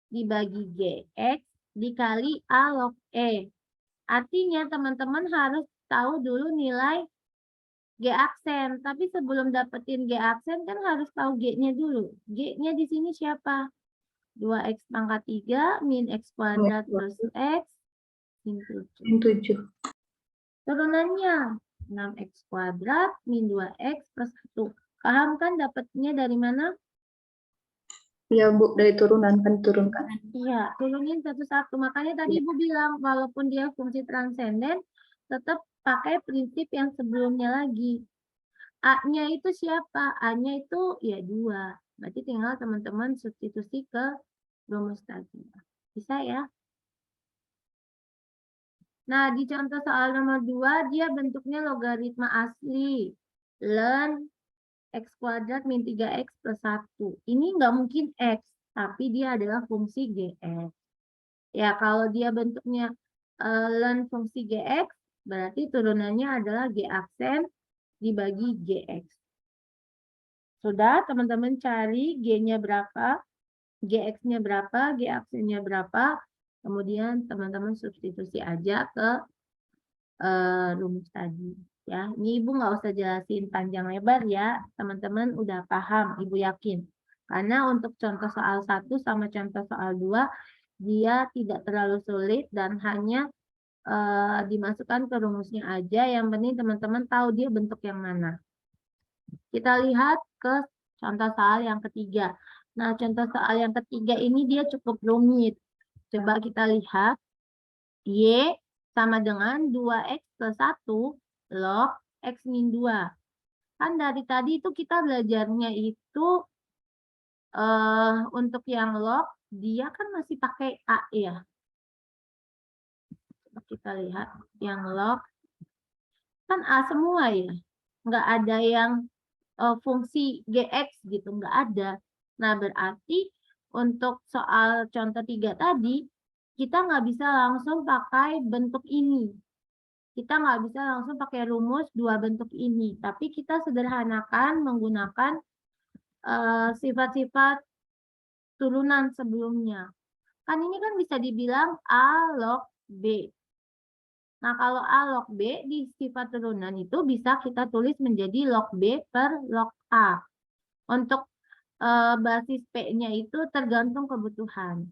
dibagi GX dikali A log E. Artinya teman-teman harus tahu dulu nilai G aksen. Tapi sebelum dapetin G aksen kan harus tahu G-nya dulu. G-nya di sini siapa? 2X pangkat 3 min X kuadrat plus X min 7. Min 7. Turunannya 6x kuadrat min 2x plus 1. Paham kan dapatnya dari mana? Iya, Bu, dari turunan kan turunkan. Iya, turunin satu-satu. Makanya tadi Ibu bilang, walaupun dia fungsi transenden, tetap pakai prinsip yang sebelumnya lagi. A-nya itu siapa? A-nya itu ya 2. Berarti tinggal teman-teman substitusi ke rumus tadi. Bisa ya? Nah, di contoh soal nomor 2, dia bentuknya logaritma asli. Ln x kuadrat min 3x plus 1. Ini nggak mungkin x, tapi dia adalah fungsi gx. Ya, kalau dia bentuknya ln fungsi gx, berarti turunannya adalah g aksen dibagi gx. Sudah, teman-teman cari g-nya berapa, gx-nya berapa, g aksennya berapa, kemudian teman-teman substitusi aja ke rumus tadi. Ya, ini Ibu nggak usah jelasin panjang lebar ya, teman-teman udah paham, Ibu yakin. Karena untuk contoh soal 1 sama contoh soal 2, dia tidak terlalu sulit dan hanya dimasukkan ke rumusnya aja. Yang penting teman-teman tahu dia bentuk yang mana. Kita lihat ke contoh soal yang ketiga. Nah, contoh soal yang ketiga ini dia cukup rumit. Coba kita lihat. Y sama dengan 2x plus 1 log x min 2. Kan dari tadi itu kita belajarnya itu untuk yang log, dia kan masih pakai A ya. Coba kita lihat yang log. Kan A semua ya. Nggak ada yang fungsi gx gitu, nggak ada. Nah, berarti untuk soal contoh 3 tadi, kita nggak bisa langsung pakai bentuk ini. Kita nggak bisa langsung pakai rumus 2 bentuk ini. Tapi kita sederhanakan menggunakan sifat-sifat turunan sebelumnya. Kan ini kan bisa dibilang A log B. Nah, kalau A log B di sifat turunan itu bisa kita tulis menjadi log B per log A. Untuk basis P-nya itu tergantung kebutuhan.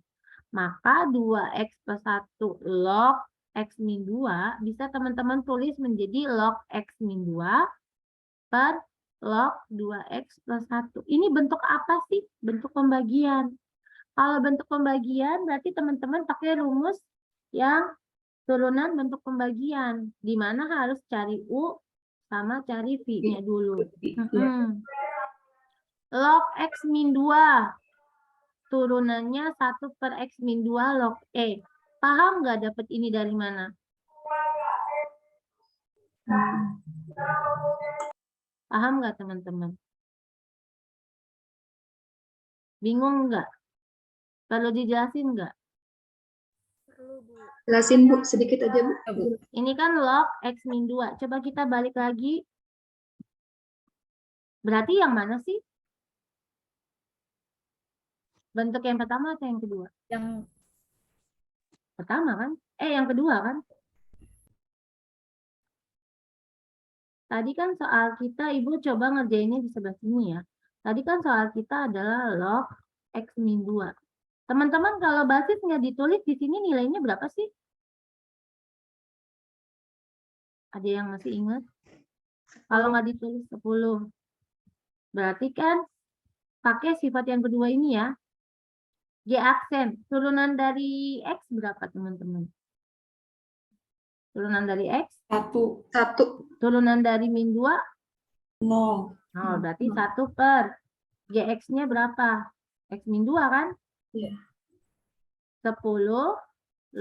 Maka 2x plus 1 log x min 2 bisa teman-teman tulis menjadi log x min 2 per log 2x plus 1. Ini bentuk apa sih? Bentuk pembagian. Kalau bentuk pembagian berarti teman-teman pakai rumus yang turunan bentuk pembagian. Di mana harus cari U sama cari V-nya dulu. Log x min 2. Turunannya 1 per x min 2 log E. Paham nggak dapat ini dari mana? Paham nggak teman-teman? Bingung nggak? Perlu dijelasin nggak? Jelasin, Bu, sedikit aja, Bu. Ini kan log x min 2. Coba kita balik lagi. Berarti yang mana sih? Bentuk yang pertama atau yang kedua? Yang pertama kan? Yang kedua kan? Tadi kan soal kita, Ibu coba ngerjainnya di sebelah sini ya. Tadi kan soal kita adalah log x min 2. Teman-teman kalau basis nggak ditulis di sini nilainya berapa sih? Ada yang masih ingat? Kalau nggak ditulis 10. Berarti kan pakai sifat yang kedua ini ya. G aksen. Turunan dari X berapa teman-teman? Turunan dari X? 1. Turunan dari min 2? 0. Berarti 1 per. Gx-nya berapa? X min 2 kan? Iya. 10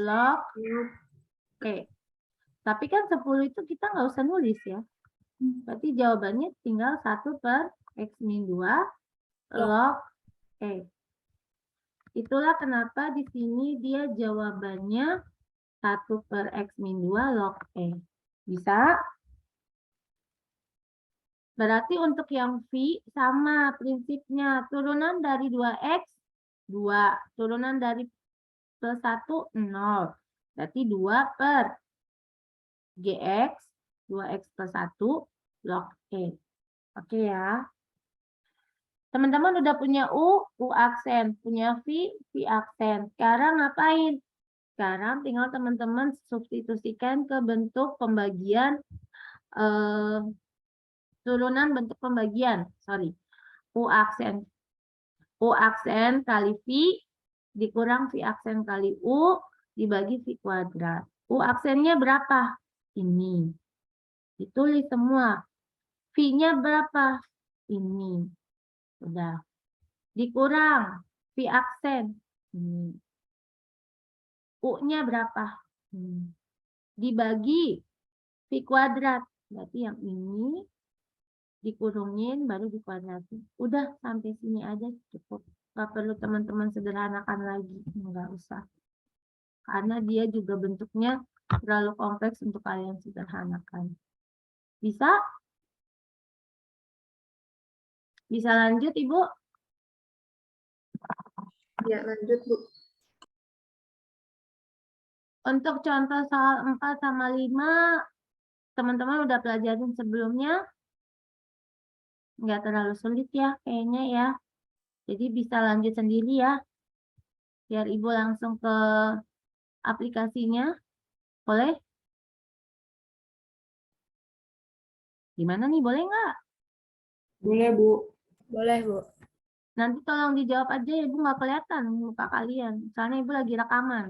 log E. Tapi kan 10 itu kita nggak usah nulis ya. Berarti jawabannya tinggal 1 per X min 2 log E. Itulah kenapa di sini dia jawabannya 1 per X min 2 log E. Bisa? Berarti untuk yang V sama prinsipnya. Turunan dari 2X, 2. Turunan dari plus 1, 0. Berarti 2 per GX, 2X plus 1 log E. Oke ya. Teman-teman udah punya U aksen. Punya V aksen. Sekarang ngapain? Sekarang tinggal teman-teman substitusikan ke bentuk pembagian turunan bentuk pembagian. Sorry. U aksen kali V dikurang V aksen kali U dibagi V kuadrat. U aksennya berapa? Ini. Ditulis semua. V-nya berapa? Ini. Udah. Dikurang V aksen. Ini. U-nya berapa? Dibagi V kuadrat. Berarti yang ini dikurungin baru dikuadratin. Udah sampai sini aja cukup. Gak perlu teman-teman sederhanakan lagi. Nggak usah. Karena dia juga bentuknya terlalu kompleks untuk kalian sederhanakan. Bisa? Bisa lanjut, Ibu? Ya, lanjut, Bu. Untuk contoh soal 4 sama 5, teman-teman udah pelajarin sebelumnya. Nggak terlalu sulit ya, kayaknya ya. Jadi bisa lanjut sendiri ya. Biar Ibu langsung ke aplikasinya. Boleh? Gimana nih, boleh nggak? Boleh, Bu. Boleh, Bu. Nanti tolong dijawab aja ya, Ibu nggak kelihatan muka kalian. Soalnya Ibu lagi rekaman.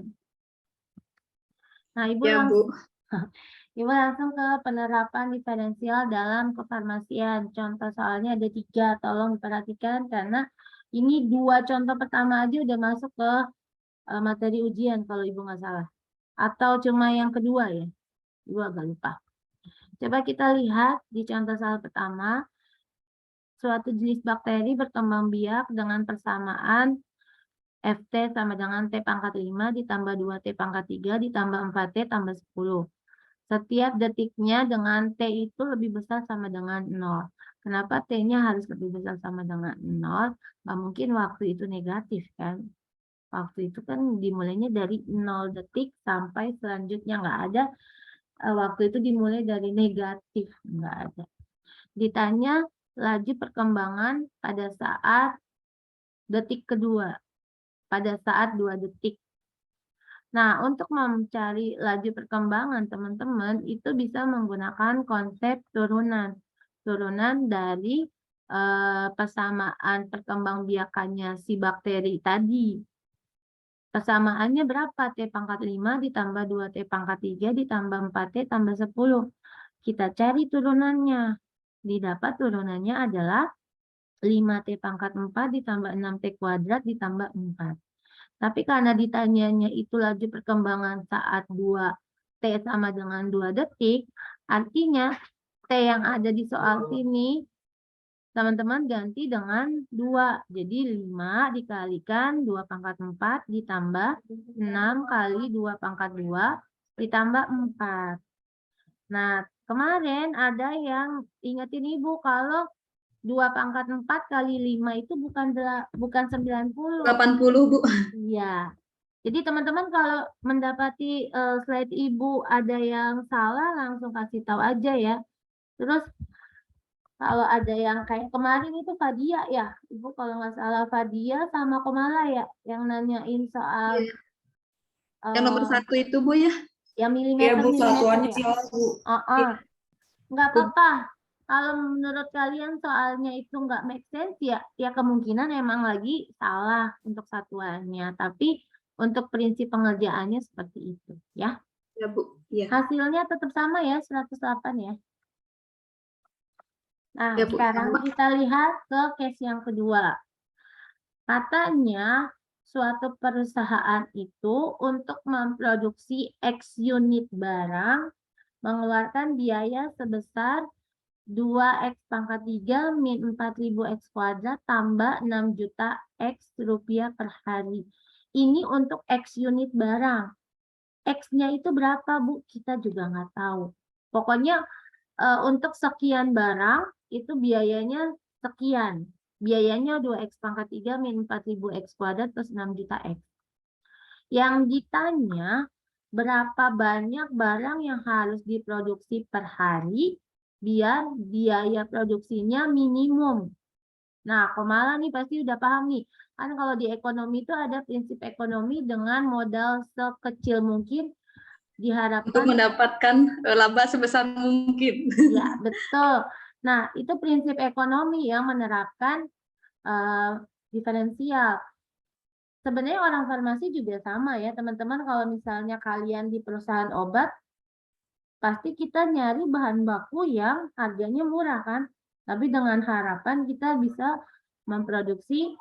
Nah, Ibu Ya, langsung, Bu. Ibu langsung ke penerapan diferensial dalam kefarmasian. Contoh soalnya ada 3, tolong diperhatikan karena ini 2 contoh pertama aja udah masuk ke materi ujian kalau Ibu nggak salah. Atau cuma yang kedua ya? Ibu agak lupa. Coba kita lihat di contoh soal pertama. Suatu jenis bakteri berkembang biak dengan persamaan Ft sama dengan T pangkat 5 ditambah 2T pangkat 3 ditambah 4T tambah 10. Setiap detiknya dengan T itu lebih besar sama dengan 0. Kenapa T-nya harus lebih besar sama dengan 0? Nggak mungkin waktu itu negatif kan? Waktu itu kan dimulainya dari 0 detik sampai selanjutnya nggak ada. Waktu itu dimulai dari negatif, nggak ada. Ditanya laju perkembangan pada saat detik kedua, pada saat 2 detik. Nah, untuk mencari laju perkembangan teman-teman itu bisa menggunakan konsep turunan. Turunan dari persamaan perkembangbiakannya si bakteri tadi. Persamaannya berapa? T pangkat 5 ditambah 2T pangkat 3 ditambah 4T tambah 10. Kita cari turunannya. Didapat turunannya adalah 5T pangkat 4 ditambah 6T kuadrat ditambah 4. Tapi karena ditanyanya itu laju perkembangan saat 2T sama dengan 2 detik, artinya T yang ada di soal sini, teman-teman ganti dengan 2. Jadi 5 dikalikan 2 pangkat 4 ditambah 6 kali 2 pangkat 2 ditambah 4. Nah, kemarin ada yang ingetin Ibu kalau 2 pangkat 4 kali 5 itu bukan 90. 80, Bu. Iya. Jadi teman-teman kalau mendapati slide Ibu ada yang salah langsung kasih tahu aja ya. Terus kalau ada yang kayak kemarin itu Fadia ya, Ibu kalau nggak salah Fadia sama Komala ya yang nanyain soal Yang nomor 1 itu, Bu ya? yang Iya, Bu, satuannya ya. salah, Bu. Nggak apa-apa. Kalau menurut kalian soalnya itu nggak make sense ya kemungkinan emang lagi salah untuk satuannya. Tapi untuk prinsip pengerjaannya seperti itu ya. Ya, Bu. Ya. Hasilnya tetap sama ya 108 ya. Nah, Ya, Bu. sekarang kita lihat ke case yang kedua. Katanya suatu perusahaan itu untuk memproduksi X unit barang mengeluarkan biaya sebesar 2X pangkat 3 min 4.000 X kuadrat tambah 6 juta X rupiah per hari. Ini untuk X unit barang. X-nya itu berapa, Bu? Kita juga nggak tahu. Pokoknya untuk sekian barang itu biayanya sekian. Biayanya 2X pangkat 3 min 4.000 X kuadrat plus 6 juta X. Yang ditanya berapa banyak barang yang harus diproduksi per hari biar biaya produksinya minimum Nah, Komala nih pasti udah paham nih. Kan kalau di ekonomi itu ada prinsip ekonomi dengan modal sekecil mungkin Untuk diharapkan. mendapatkan laba sebesar mungkin. Ya, betul. Nah, itu prinsip ekonomi yang menerapkan diferensial. Sebenarnya orang farmasi juga sama ya, teman-teman. Kalau misalnya kalian di perusahaan obat, pasti kita nyari bahan baku yang harganya murah kan. Tapi dengan harapan kita bisa memproduksi,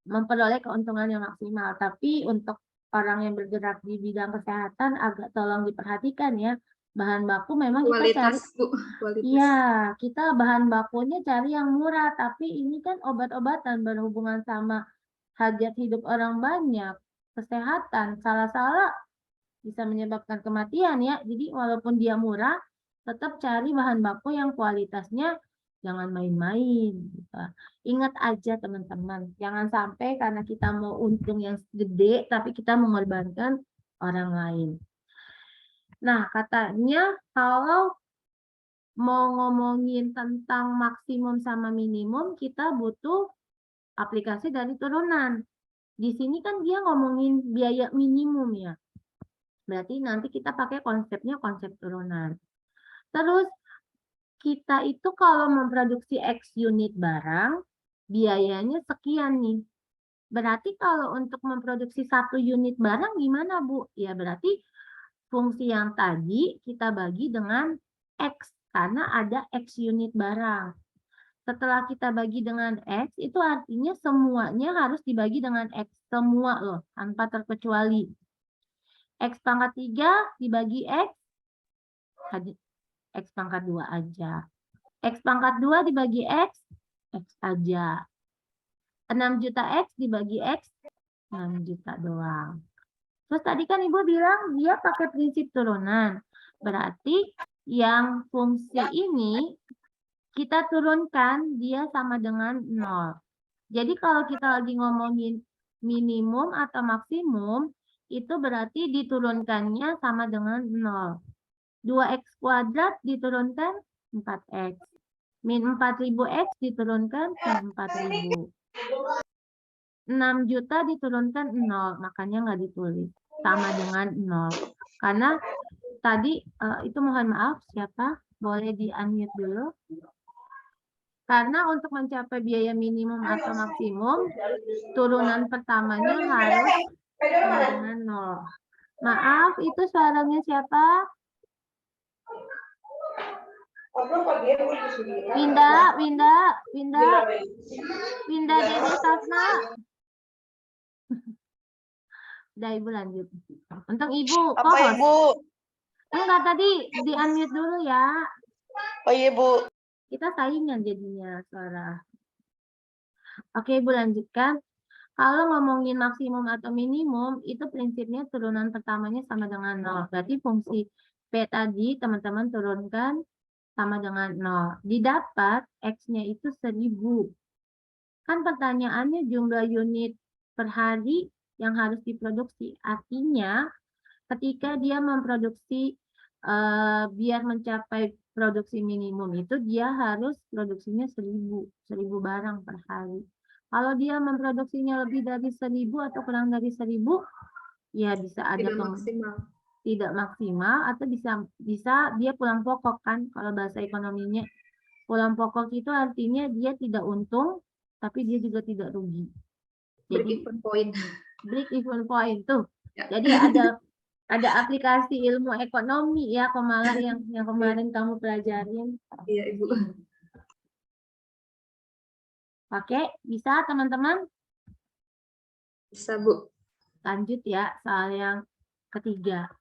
memperoleh keuntungan yang maksimal. Tapi untuk orang yang bergerak di bidang kesehatan agak tolong diperhatikan ya. Bahan baku memang kita cari. Kualitas, Bu. Kualitas. Iya, kita bahan bakunya cari yang murah, tapi ini kan obat-obatan berhubungan sama hajat hidup orang banyak, kesehatan, salah-salah bisa menyebabkan kematian ya. Jadi walaupun dia murah, tetap cari bahan baku yang kualitasnya jangan main-main. Gitu. Ingat aja teman-teman, jangan sampai karena kita mau untung yang gede, tapi kita mengorbankan orang lain. Nah, katanya kalau mau ngomongin tentang maksimum sama minimum, kita butuh aplikasi dari turunan. Di sini kan dia ngomongin biaya minimum ya. Berarti nanti kita pakai konsepnya konsep turunan. Terus kita itu kalau memproduksi X unit barang, biayanya sekian nih. Berarti kalau untuk memproduksi 1 unit barang gimana Bu? Ya berarti fungsi yang tadi kita bagi dengan X. Karena ada X unit barang. Setelah kita bagi dengan X, itu artinya semuanya harus dibagi dengan X. Semua loh, tanpa terkecuali. X pangkat 3 dibagi X, X pangkat 2 aja. X pangkat 2 dibagi X aja. 6 juta X dibagi X, 6 juta doang. Terus tadi kan Ibu bilang dia pakai prinsip turunan. Berarti yang fungsi ini kita turunkan dia sama dengan 0. Jadi kalau kita lagi ngomongin minimum atau maksimum, itu berarti diturunkannya sama dengan 0. 2x kuadrat diturunkan 4x. Min 4000x diturunkan min 4000. 6 juta diturunkan 0, makanya nggak ditulis. Sama dengan 0. Karena tadi itu mohon maaf, siapa? Boleh di-unmute dulu. Karena untuk mencapai biaya minimum atau maksimum, turunan pertamanya harus sama dengan 0. Maaf, itu suaranya siapa? Winda Dede Sasna. Udah Ibu lanjut. Untuk Ibu, apa Ibu? Enggak, tadi di-unmute dulu ya. Oh iya Bu. Kita saingan jadinya suara. Oke, Ibu lanjutkan. Kalau ngomongin maksimum atau minimum, itu prinsipnya turunan pertamanya sama dengan 0. Berarti fungsi P tadi teman-teman turunkan sama dengan 0. Didapat X-nya itu 1000. Kan pertanyaannya jumlah unit per hari yang harus diproduksi. Artinya ketika dia memproduksi biar mencapai produksi minimum itu dia harus produksinya 1000 barang per hari. Kalau dia memproduksinya lebih dari 1000 atau kurang dari 1000, ya bisa ada tidak maksimal atau bisa dia pulang pokok kan kalau bahasa ekonominya. Pulang pokok itu artinya dia tidak untung tapi dia juga tidak rugi. Jadi break even point tuh. Ya. Jadi ada aplikasi ilmu ekonomi ya Komala yang kemarin kamu pelajarin. Iya Ibu. Oke, bisa teman-teman? Bisa Bu. Lanjut ya soal yang ketiga.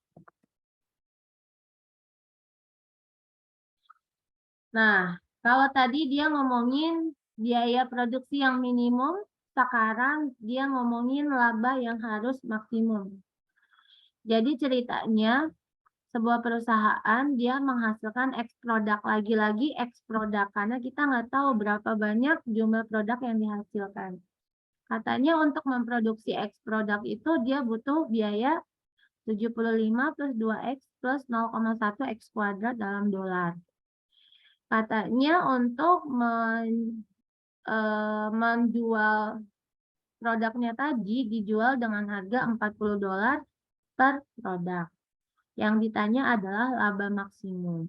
Nah, kalau tadi dia ngomongin biaya produksi yang minimum, sekarang dia ngomongin laba yang harus maksimum. Jadi ceritanya sebuah perusahaan dia menghasilkan X produk, lagi-lagi X produk karena kita nggak tahu berapa banyak jumlah produk yang dihasilkan. Katanya untuk memproduksi X produk itu dia butuh biaya 75 plus 2X plus 0,1 X kuadrat dalam dolar. Katanya untuk menjual produknya tadi dijual dengan harga $40 per produk. Yang ditanya adalah laba maksimum.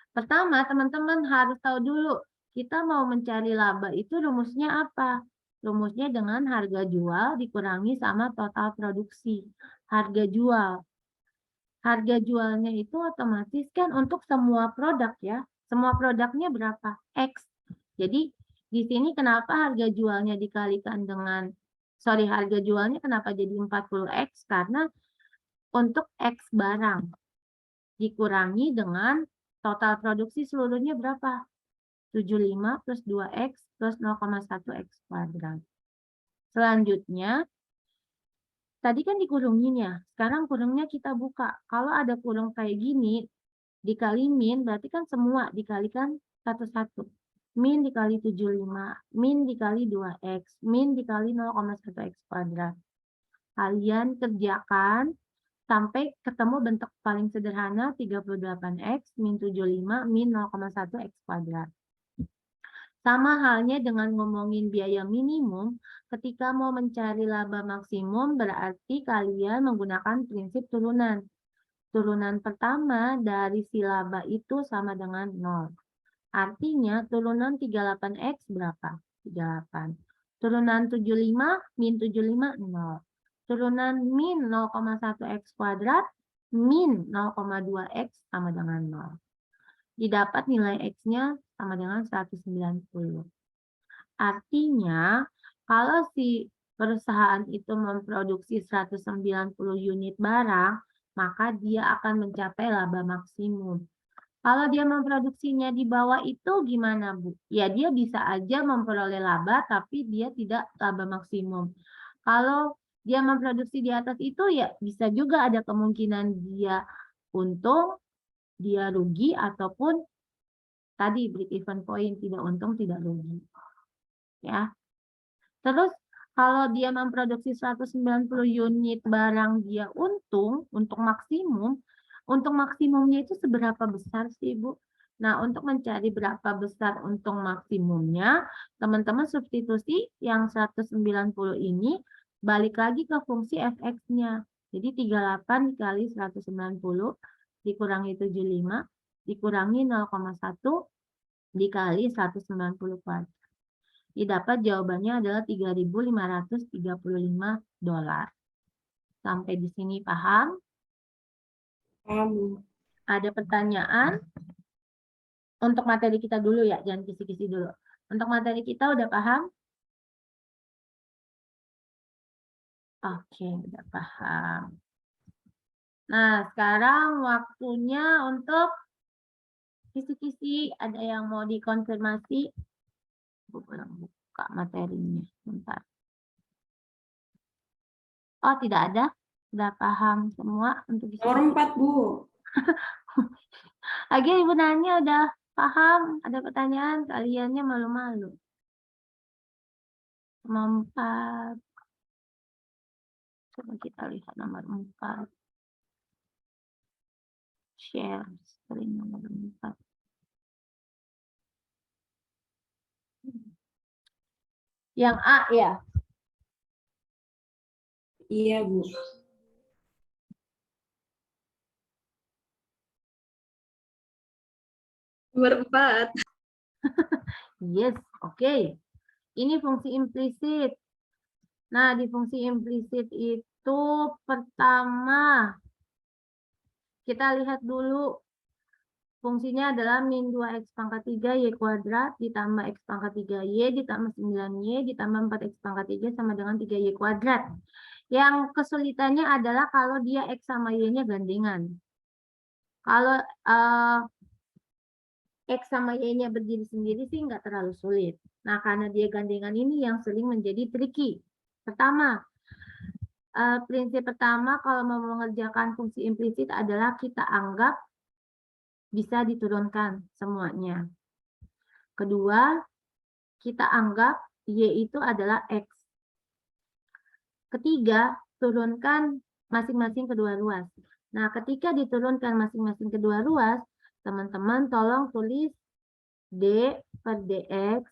Pertama, teman-teman harus tahu dulu, kita mau mencari laba itu rumusnya apa? Rumusnya dengan harga jual dikurangi sama total produksi. Harga jual. Harga jualnya itu otomatis kan untuk semua produk ya. Semua produknya berapa? X. Jadi di sini kenapa harga jualnya dikalikan dengan, harga jualnya kenapa jadi 40X? Karena untuk X barang dikurangi dengan total produksi seluruhnya berapa? 75 plus 2X plus 0,1X kuadrat. Selanjutnya, tadi kan dikurungin ya. Sekarang kurungnya kita buka. Kalau ada kurung kayak gini, dikali min, berarti kan semua dikalikan satu-satu. Min dikali 75, min dikali 2X, min dikali 0,1X kuadrat. Kalian kerjakan sampai ketemu bentuk paling sederhana 38X min 75 min 0,1X kuadrat. Sama halnya dengan ngomongin biaya minimum, ketika mau mencari laba maksimum berarti kalian menggunakan prinsip turunan. Turunan pertama dari si laba itu sama dengan 0. Artinya turunan 38X berapa? 38. Turunan 75 min 75 0. Turunan min 0,1X kuadrat min 0,2X sama dengan 0. Didapat nilai X-nya sama dengan 190. Artinya, kalau si perusahaan itu memproduksi 190 unit barang, maka dia akan mencapai laba maksimum. Kalau dia memproduksinya di bawah itu gimana, Bu? Ya, dia bisa aja memperoleh laba, tapi dia tidak laba maksimum. Kalau dia memproduksi di atas itu, ya bisa juga ada kemungkinan dia untung, dia rugi, ataupun tadi break even point, tidak untung, tidak rugi. Ya. Terus kalau dia memproduksi 190 unit barang dia untung, untuk maksimumnya itu seberapa besar sih, Bu? Nah, untuk mencari berapa besar untung maksimumnya, teman-teman substitusi yang 190 ini balik lagi ke fungsi fx-nya. Jadi 38 dikali 190 dikurangi 75 dikurangi 0,1 dikali 190 kuadrat. Didapat jawabannya adalah $3.535. Sampai di sini paham? Paham. Ada pertanyaan? Untuk materi kita dulu ya, jangan kisi-kisi dulu. Untuk materi kita udah paham? Oke, udah paham. Nah, sekarang waktunya untuk kisi-kisi. Ada yang mau dikonfirmasi? Buka materinya. Bentar. Oh, tidak ada? Sudah paham semua untuk kisi-kisi? Nomor 4, Bu. Lagi Ibu nanya udah paham? Ada pertanyaan? Kaliannya malu-malu. Nomor 4. Coba kita lihat nomor 4. Share screen nomor 4. Yang A ya? Iya, Bu. Nomor 4. Yes, oke. Ini fungsi implisit. Nah, di fungsi implisit itu pertama, kita lihat dulu. Fungsinya adalah min 2x pangkat 3 y kuadrat ditambah x pangkat 3y ditambah 9y ditambah 4x pangkat 3 sama dengan 3y kuadrat. Yang kesulitannya adalah kalau dia x sama y-nya gandengan. Kalau x sama y-nya berdiri sendiri sih nggak terlalu sulit. Nah, karena dia gandengan ini yang sering menjadi tricky. Pertama, prinsip pertama kalau mau mengerjakan fungsi implisit adalah kita anggap bisa diturunkan semuanya. Kedua, kita anggap y itu adalah x. Ketiga, turunkan masing-masing kedua ruas. Nah, ketika diturunkan masing-masing kedua ruas, Teman-teman tolong tulis D per DX.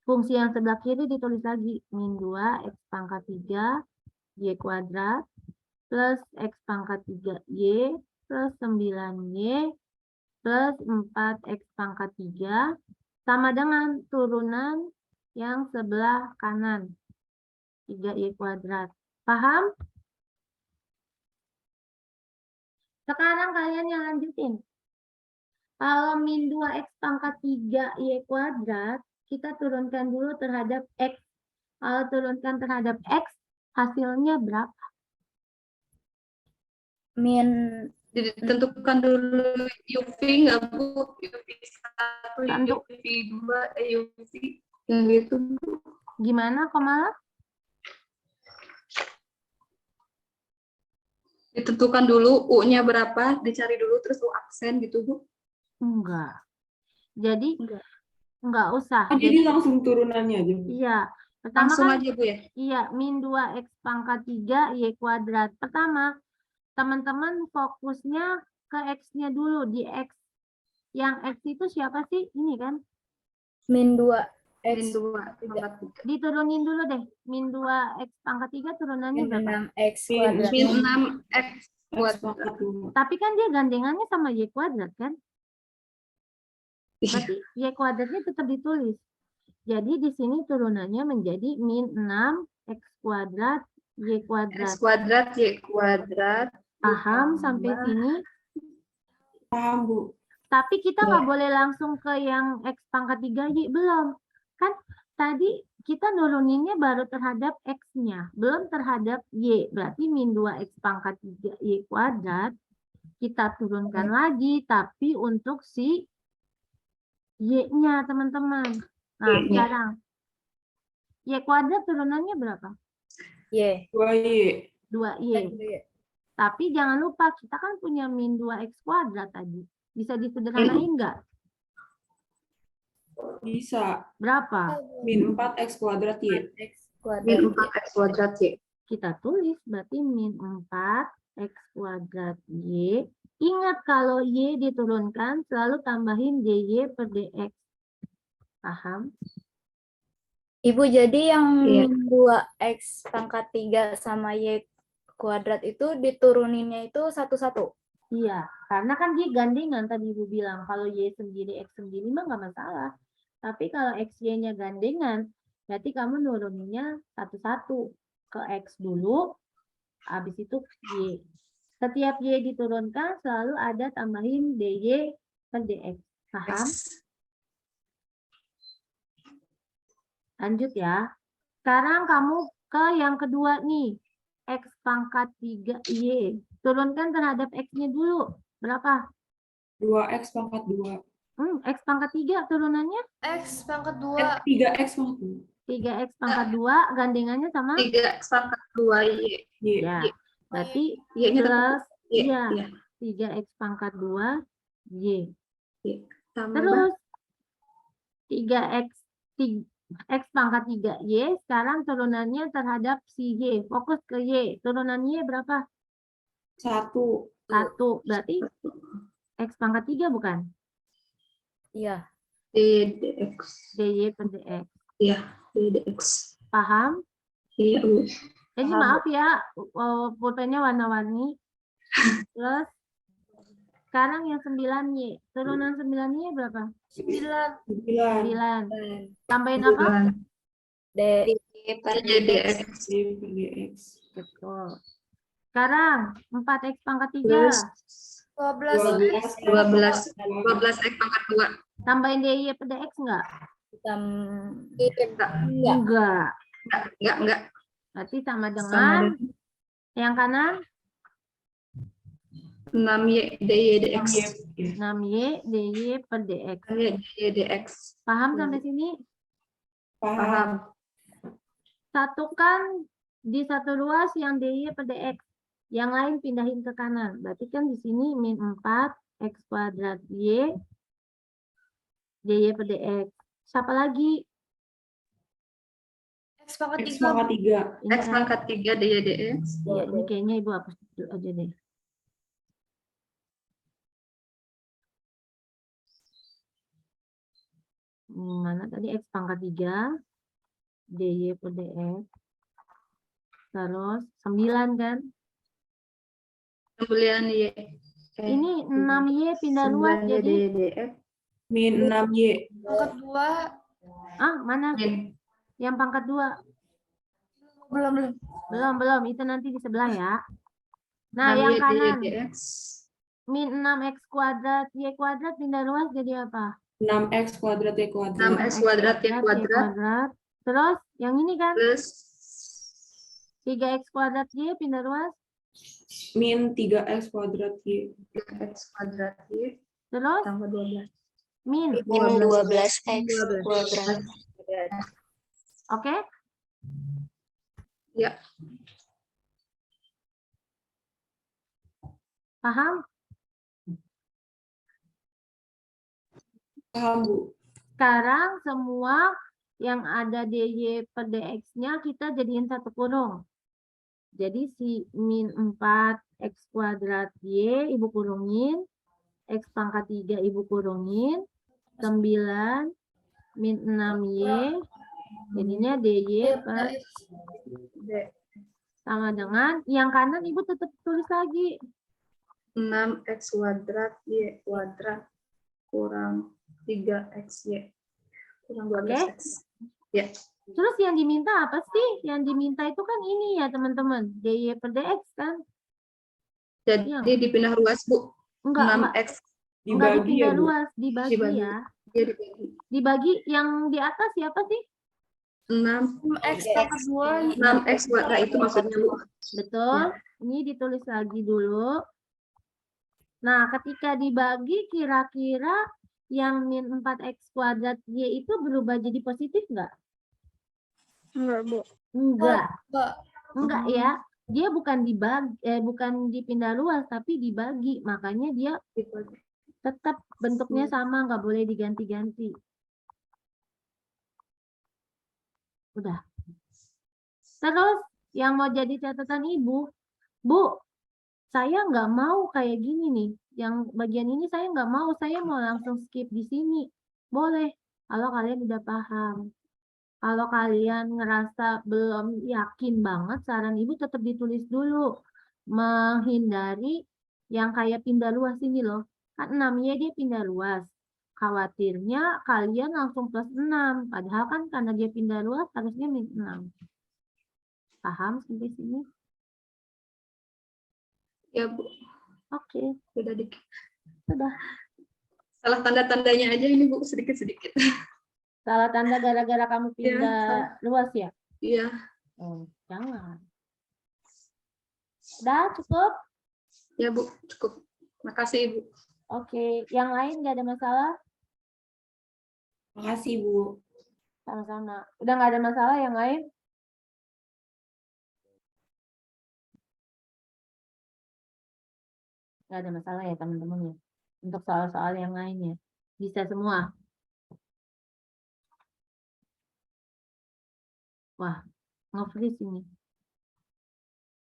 Fungsi yang sebelah kiri ditulis lagi. Min 2 X pangkat 3 Y kuadrat plus X pangkat 3Y plus 9Y plus 4X pangkat 3 sama dengan turunan yang sebelah kanan. 3Y kuadrat. Paham? Sekarang kalian yang lanjutin. Kalau min 2X pangkat 3Y kuadrat, kita turunkan dulu terhadap X. Kalau turunkan terhadap X, hasilnya berapa? Min Ditentukan dulu UV nggak Bu? UV 1, Tentu. UV 2, UV yang gitu. Gimana, Komala? Ditentukan dulu U-nya berapa, dicari dulu terus U aksen gitu Bu. Enggak. Jadi, Enggak. enggak usah. Oh, jadi langsung turunannya aja. Bu. Iya. Pertama Langsung kan, aja Bu ya. iya, min 2X pangkat 3 Y kuadrat. Pertama, teman-teman fokusnya ke X-nya dulu. Di X. Yang X itu siapa sih? Ini kan? min 2 Min X 2 pangkat 3. Diturunin dulu deh. Min 2X pangkat 3 turunannya min berapa? 6X kuadrat. Min 6X X buat pangkat 2. Tapi kan dia gandengannya sama Y kuadrat kan? Berarti Y kuadratnya tetap ditulis. Jadi di sini turunannya menjadi min 6X kuadrat Y kuadrat. X kuadrat Y kuadrat. Paham sampai sini? Paham, Bu. Tapi kita nggak boleh langsung ke yang X pangkat 3Y. Belum. Kan tadi kita nuruninnya baru terhadap X-nya. Belum terhadap Y. Berarti min 2X pangkat 3Y kuadrat. Kita turunkan lagi. Tapi untuk si Y-nya, teman-teman. Nah, Y-nya. sekarang. Y kuadrat turunannya berapa? Y. 2Y. 2Y. Tapi jangan lupa, kita kan punya min 2X kuadrat tadi. Bisa disederhanain nggak? Bisa. Berapa? Min 4X kuadrat Y. X Min kuadrat. 4X kuadrat Y. Kita tulis berarti min 4X kuadrat Y. Ingat kalau Y diturunkan, selalu tambahin DY per DX. Paham? Ibu, jadi yang Iya. min 2X pangkat 3 sama Y kuadrat itu dituruninnya itu satu-satu. Iya, karena kan dia gandengan tadi Ibu bilang. Kalau Y sendiri, X sendiri mah nggak masalah. Tapi kalau XY-nya gandengan, berarti kamu nuruninnya satu-satu. Ke X dulu, habis itu Y. Setiap Y diturunkan, selalu ada tambahin DY per DX. Paham? Lanjut ya. Sekarang kamu ke yang kedua nih. X pangkat 3Y. Turunkan terhadap X-nya dulu. Berapa? 2X pangkat 2. X pangkat 3 turunannya? X pangkat 2. 3X pangkat 2. 3X pangkat 2 gandengannya sama? 3X pangkat 2 Y. Y. Ya. Berarti Y-nya tetap plus Y. iya, Iya. 3X pangkat 2 Y. Tambah Terus 3X X pangkat 3Y sekarang turunannya terhadap si Y. Fokus ke Y. Turunan Y berapa? 1. 1. Berarti X pangkat 3 bukan? Iya. DX. DY per DX. Iya, DX. Paham? Iya, Bu. Jadi Paham, maaf ya, pulpennya warna-warni. Terus sekarang yang 9Y. Turunan 9Y berapa? 9. 9. Tambahin apa? D. DX. Y per DX. Betul. Sekarang 4X pangkat 3. Plus 12. 12X pangkat 2. Tambahin DY per DX enggak? Enggak. Enggak. Enggak. Berarti sama Sama dengan yang kanan 6Y DY DX. 6Y DY per DX. 6Y DX. Paham sampai sini? Paham. Satukan di satu ruas yang DY per DX. Yang lain pindahin ke kanan. Berarti kan di sini min 4X kuadrat Y DY per DX. Siapa lagi? X pangkat X pangkat 3. Ini X kan? pangkat 3 DY DX. Iya, ini kayaknya Ibu hapus dulu aja deh. Mana tadi X pangkat 3, DY per DX. Terus 9 kan? 9 Y. Ini 6Y pindah luas jadi DF. Min 6Y. Pangkat 2. mana? Min. Yang pangkat 2. Belum. Belum, itu nanti di sebelah ya. Nah, 6Y yang kanan. DX. Min 6X kuadrat, Y kuadrat pindah luas jadi apa? 6X kuadrat Y kuadrat. 6X kuadrat Y Y kuadrat. Terus, yang ini kan? Plus 3X kuadrat Y pindah luas. Min 3X kuadrat Y. X kuadrat Y Terus, tambah 12. min. Min 12X kuadrat. Oke? Ya. Paham? Paham, Bu. Sekarang semua yang ada DY per DX-nya kita jadiin satu kurung. Jadi si min 4X kuadrat Y ibu kurungin, X pangkat 3 ibu kurungin, 9 min 6Y, jadinya DY per sama dengan yang kanan ibu tetap tulis lagi. 6X kuadrat Y kuadrat kurang 3XY kurang 12X. Ya. Terus yang diminta apa sih? Yang diminta itu kan ini ya teman-teman, DY per DX kan? Jadi Iya. dipindah luas, Bu. Enggak 6X enggak Dibagi dipindah ya, Bu. luas, dibagi Dibagi. ya. dia dibagi. Dibagi yang di atas siapa sih? 6X 6X pangkat 2. 6X kuadrat itu maksudnya, Bu. Betul. Ini ditulis lagi dulu. Nah, ketika dibagi kira-kira yang min 4X kuadrat Y itu berubah jadi positif nggak? Enggak, Bu. Enggak. Enggak. Enggak ya. Dia bukan dibagi, bukan dipindah luas, tapi dibagi. Makanya dia Dibagi. tetap bentuknya sama, nggak boleh diganti-ganti. Udah. Terus, yang mau jadi catatan ibu, Bu, saya nggak mau kayak gini nih. Yang bagian ini saya nggak mau, saya mau langsung skip di sini. Boleh, kalau kalian udah paham. Kalau kalian ngerasa belum yakin banget, saran ibu tetap ditulis dulu. Menghindari yang kayak pindah luas ini loh. Kan 6Y dia pindah luas. Khawatirnya kalian langsung plus 6. Padahal kan karena dia pindah luas harusnya min 6. Paham sampai sini? Ya, Bu. Oke, Sudah dikit. sudah. Salah tanda-tandanya aja ini, Bu, sedikit-sedikit. Salah tanda gara-gara kamu pindah luas ya? Iya. Oh, jangan. Udah cukup? Ya, Bu, cukup. Makasih, Ibu. Oke, yang lain nggak ada masalah? Makasih, Bu. Sama-sama. Udah nggak ada masalah yang lain? Nggak ada masalah ya teman-teman ya. Untuk soal-soal yang lainnya. Bisa semua. Wah, nge-freeze ini.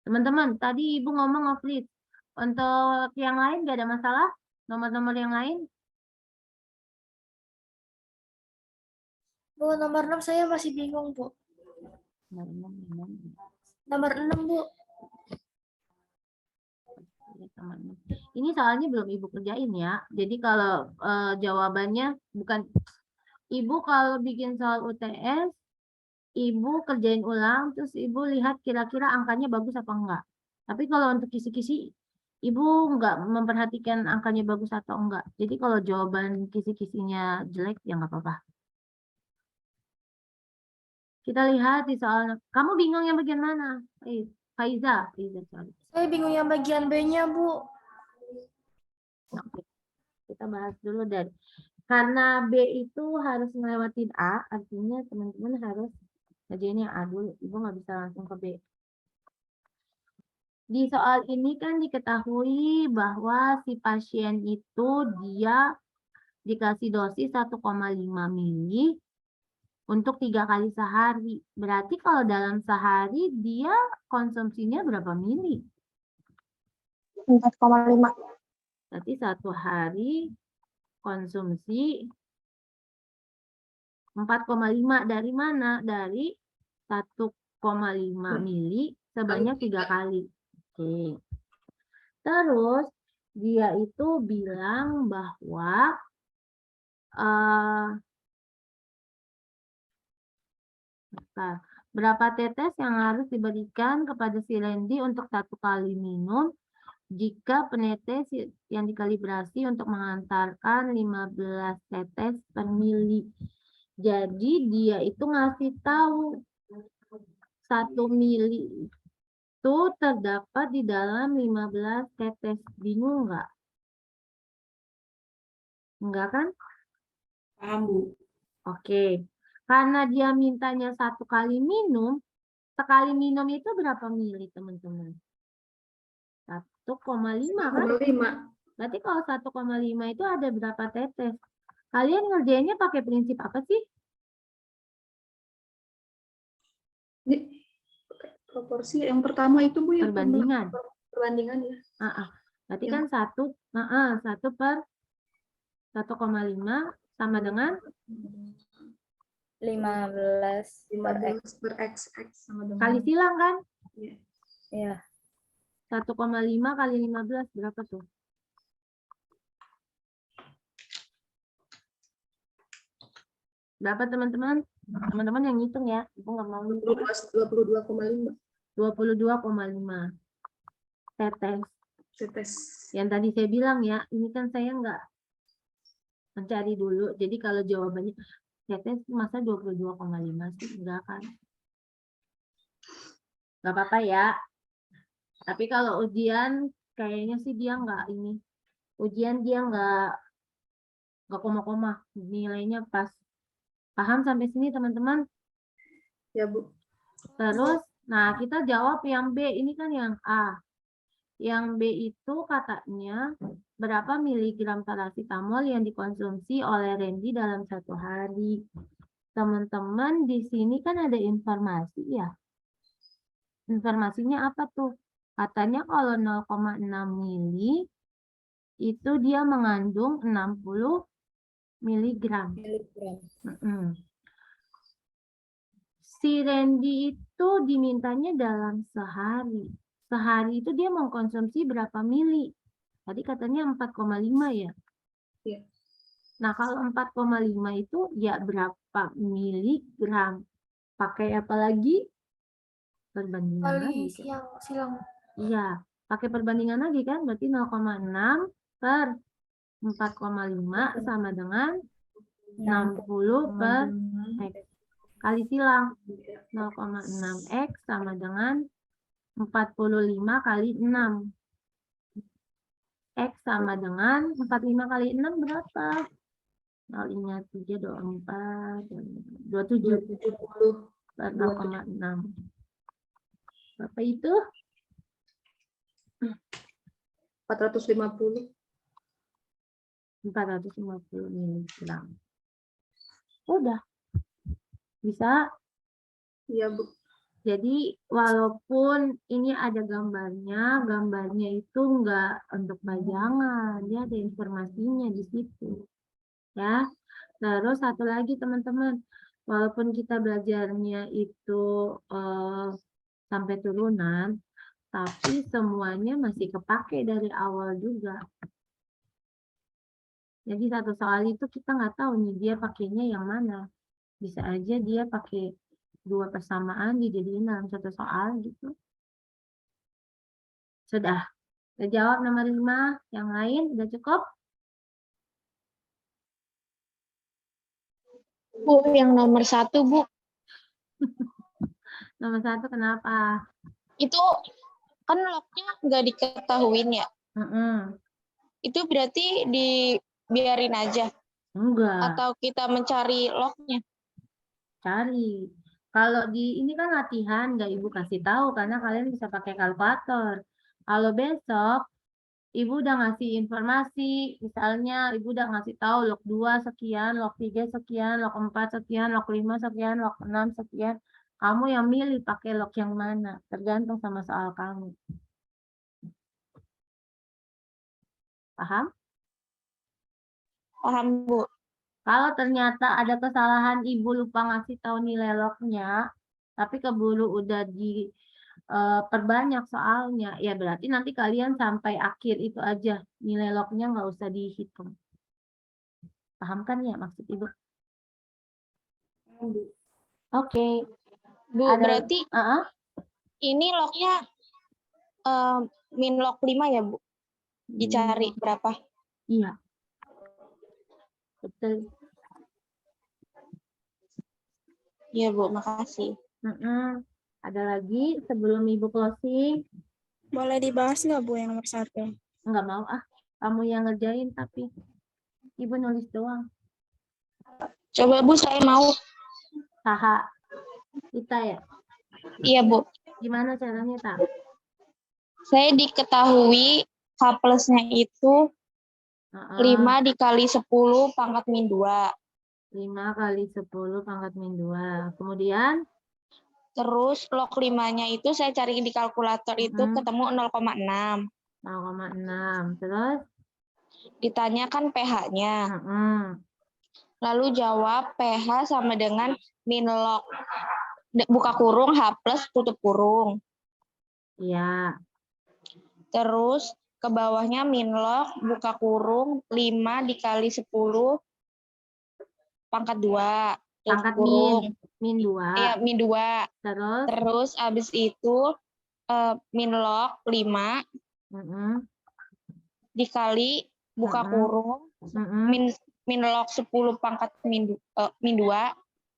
Teman-teman, tadi Ibu ngomong nge-freeze. Untuk yang lain nggak ada masalah? Nomor-nomor yang lain? Bu, nomor 6 saya masih bingung, Bu. Nomor 6, Bu. Ini soalnya belum Ibu kerjain ya. Jadi kalau jawabannya bukan Ibu kalau bikin soal UTS, Ibu kerjain ulang, terus Ibu lihat kira-kira angkanya bagus apa enggak. Tapi kalau untuk kisi-kisi, Ibu enggak memperhatikan angkanya bagus atau enggak. Jadi kalau jawaban kisi-kisinya jelek, ya enggak apa-apa. Kita lihat di soal, kamu bingung yang bagian mana? Faiza, sorry. Saya bingung yang bagian B-nya, Bu. Oke. Kita bahas dulu dari karena B itu harus ngelewatin A, artinya teman-teman harus ngerjainnya A dulu. Ibu nggak bisa langsung ke B. Di soal ini kan diketahui bahwa si pasien itu dia dikasih dosis 1,5 mili untuk 3 kali sehari. Berarti kalau dalam sehari dia konsumsinya berapa mili? 4,5. Berarti satu hari konsumsi 4,5 dari mana? Dari 1,5 mili sebanyak 3 kali. Oke. Terus dia itu bilang bahwa berapa tetes yang harus diberikan kepada si Randy untuk 1 kali minum jika penetes yang dikalibrasi untuk mengantarkan 15 tetes per mili. Jadi dia itu ngasih tahu 1 mili itu terdapat di dalam 15 tetes. Bingung nggak? Enggak kan? Paham, Bu. Oke. Karena dia mintanya 1 kali minum, sekali minum itu berapa mili, teman-teman? 1,5 kan? 1,5. Berarti kalau 1,5 itu ada berapa tetes? Kalian ngerjainnya pakai prinsip apa sih? Ini proporsi yang pertama itu Bu ya, Perbandingan. perbandingan ya. Berarti kan 1 per 1,5 sama dengan 15 per X sama dengan kali silang kan? ya. 1,5 kali 15 berapa tuh? Berapa teman-teman? Teman-teman yang ngitung ya. Ibu nggak mau ngitung. 22,5 22,5 tetes. tetes. Yang tadi saya bilang ya, ini kan saya nggak mencari dulu. Jadi kalau jawabannya tetes masa 22,5 sih? Enggak kan? Nggak apa-apa ya. Tapi kalau ujian kayaknya sih dia nggak ini. Ujian dia nggak koma-koma. Nilainya pas. Paham sampai sini teman-teman? Ya Bu. Terus, nah kita jawab yang B. Ini kan yang A. Yang B itu katanya berapa miligram paracetamol yang dikonsumsi oleh Randy dalam 1 hari. Teman-teman di sini kan ada informasi ya. Informasinya apa tuh? Katanya kalau 0,6 mili itu dia mengandung 60 miligram. Si Randy itu dimintanya dalam sehari. Sehari itu dia mengkonsumsi berapa mili? Tadi katanya 4,5 ya? Iya. Nah, kalau 4,5 itu ya berapa miligram? Pakai apa lagi? Perbandingan lagi. Silang. Iya, pakai perbandingan lagi kan? Berarti 0,6 per 4,5 sama dengan 60 per X. Kali silang. 0,6 X sama dengan 45 kali 6. X sama dengan 45 kali 6 berapa? Kalinya 3, 24, 27 per 0,6. Berapa itu? 450. 450 miligram. Udah. Bisa? Iya Bu. Jadi walaupun ini ada gambarnya, gambarnya itu enggak untuk pajangan, dia ada informasinya di situ. Ya. Terus satu lagi teman-teman, walaupun kita belajarnya itu sampai turunan, tapi semuanya masih kepake dari awal juga. Jadi satu soal itu kita nggak tahu nih dia pakainya yang mana. Bisa aja dia pakai 2 persamaan dijadiin dalam satu soal gitu. Sudah. Kita jawab nomor 5. Yang lain udah cukup? Bu, yang nomor 1, Bu. Nomor 1 kenapa? Itu kan lognya nggak diketahuin ya. Itu berarti dibiarin aja. Enggak. Atau kita mencari lognya. Cari. Kalau di ini kan latihan, nggak Ibu kasih tahu karena kalian bisa pakai kalkulator. Kalau besok Ibu udah ngasih informasi, misalnya Ibu udah ngasih tahu log 2 sekian, log 3 sekian, log 4 sekian, log 5 sekian, log 6 sekian. Kamu yang milih pakai log yang mana, tergantung sama soal kamu. Paham? Paham, Bu. Kalau ternyata ada kesalahan ibu lupa ngasih tahu nilai lognya, tapi keburu udah perbanyak soalnya, ya berarti nanti kalian sampai akhir itu aja nilai lognya nggak usah dihitung. Paham kan ya maksud ibu? Oke. Bu, Ada- berarti ini lognya min log 5 ya, Bu? Dicari berapa? Iya. Betul. Iya, Bu, makasih. Ada lagi sebelum ibu closing? Boleh dibahas nggak Bu yang nomor 1? Nggak mau ah, kamu yang ngerjain tapi ibu nulis doang. Coba, Bu, saya mau. Saha. Kita ya? Iya, Bu. Gimana caranya, Tak? Saya diketahui H plusnya itu 5 dikali 10 pangkat min 2. 5 kali 10 pangkat min 2. Kemudian? Terus log 5-nya itu saya cari di kalkulator itu ketemu 0,6. 0,6. Terus? Ditanyakan pH-nya. Lalu jawab pH sama dengan min log buka kurung H plus tutup kurung. Iya. Terus ke bawahnya min log buka kurung 5 dikali 10 pangkat 2 tutup Pangkat kurung. min 2. Iya, min 2. Terus abis itu min log 5 dikali buka kurung min log 10 pangkat min 2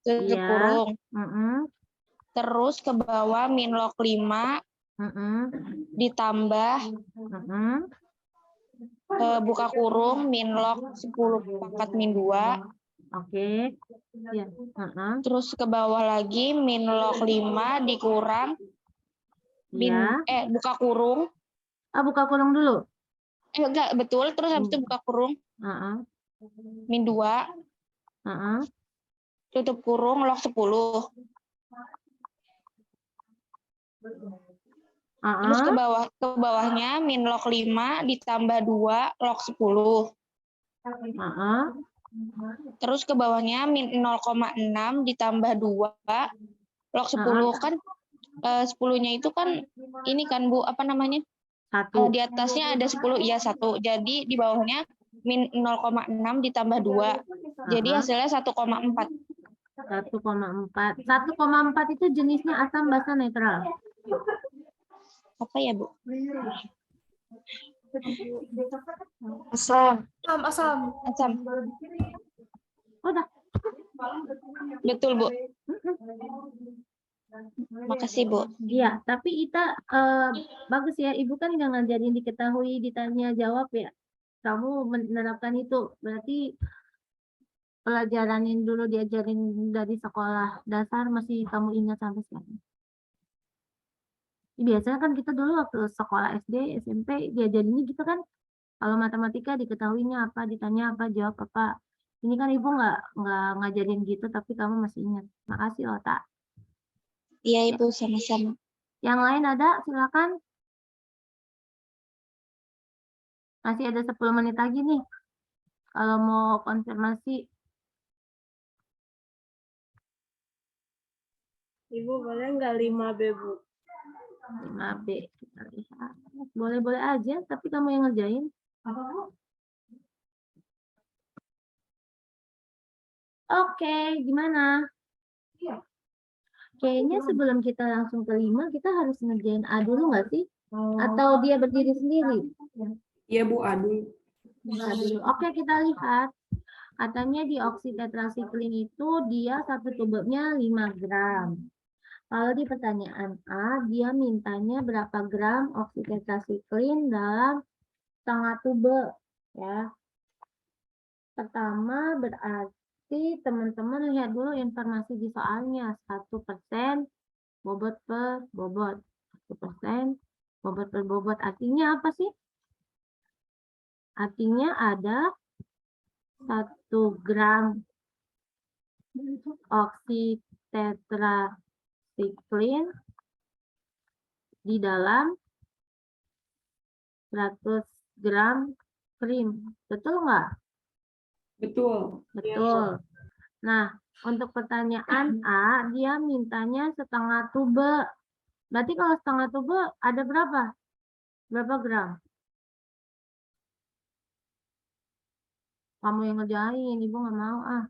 tutup kurung. Terus ke bawah min log 5 ditambah buka kurung min log 10 pangkat min 2. Oke. Ya. Terus ke bawah lagi min log 5 dikurang buka kurung. Buka kurung dulu. Enggak, betul. Terus habis itu buka kurung. Min 2. Tutup kurung log 10. Terus ke bawahnya min log 5 ditambah 2 log 10. Terus ke bawahnya min 0,6 ditambah 2 log 10 kan 10-nya itu kan ini kan Bu, apa namanya? 1. Di atasnya ada 10, iya 1. Jadi di bawahnya min 0,6 ditambah 2. Jadi hasilnya 1,4. 1,4. 1,4 itu jenisnya asam basa netral. Apa ya, Bu? Asam. Udah. Betul, Bu. Makasih, Bu. Iya, tapi Ita bagus ya. Ibu kan nggak ngajarin diketahui, ditanya jawab ya. Kamu menerapkan itu. Berarti pelajaranin dulu, diajarin dari sekolah dasar masih kamu ingat sampai sekarang. Biasanya kan kita dulu waktu sekolah SD, SMP diajarinnya gitu kan. Kalau matematika diketahuinya apa, ditanya apa, jawab apa. Ini kan ibu nggak ngajarin gitu, tapi kamu masih ingat. Makasih loh, Tak. Iya, Ibu, sama-sama. Yang lain ada, silakan. Masih ada 10 menit lagi nih. Kalau mau konfirmasi. Ibu boleh nggak 5B, Bu? 5B. Kita lihat. Boleh-boleh aja, tapi kamu yang ngerjain. Oke, gimana? Kayaknya sebelum kita langsung ke 5, kita harus ngerjain A dulu nggak sih? Atau dia berdiri sendiri? Iya, Bu, aduh. A dulu. Oke, kita lihat. Katanya di oksitetrasiklin itu dia satu tubenya 5 gram. Kalau di pertanyaan A, dia mintanya berapa gram oksitetrasiklin dalam setengah tube. Ya. Pertama berarti teman-teman lihat dulu informasi di soalnya. 1% bobot per bobot. 1% bobot per bobot. Artinya apa sih? Artinya ada 1 gram oksitetrasiklin di dalam 100 gram krim. Betul nggak? Betul. Betul. Nah, untuk pertanyaan A, dia mintanya setengah tube. Berarti kalau setengah tube ada berapa? Berapa gram? Kamu yang ngerjain, Ibu nggak mau ah.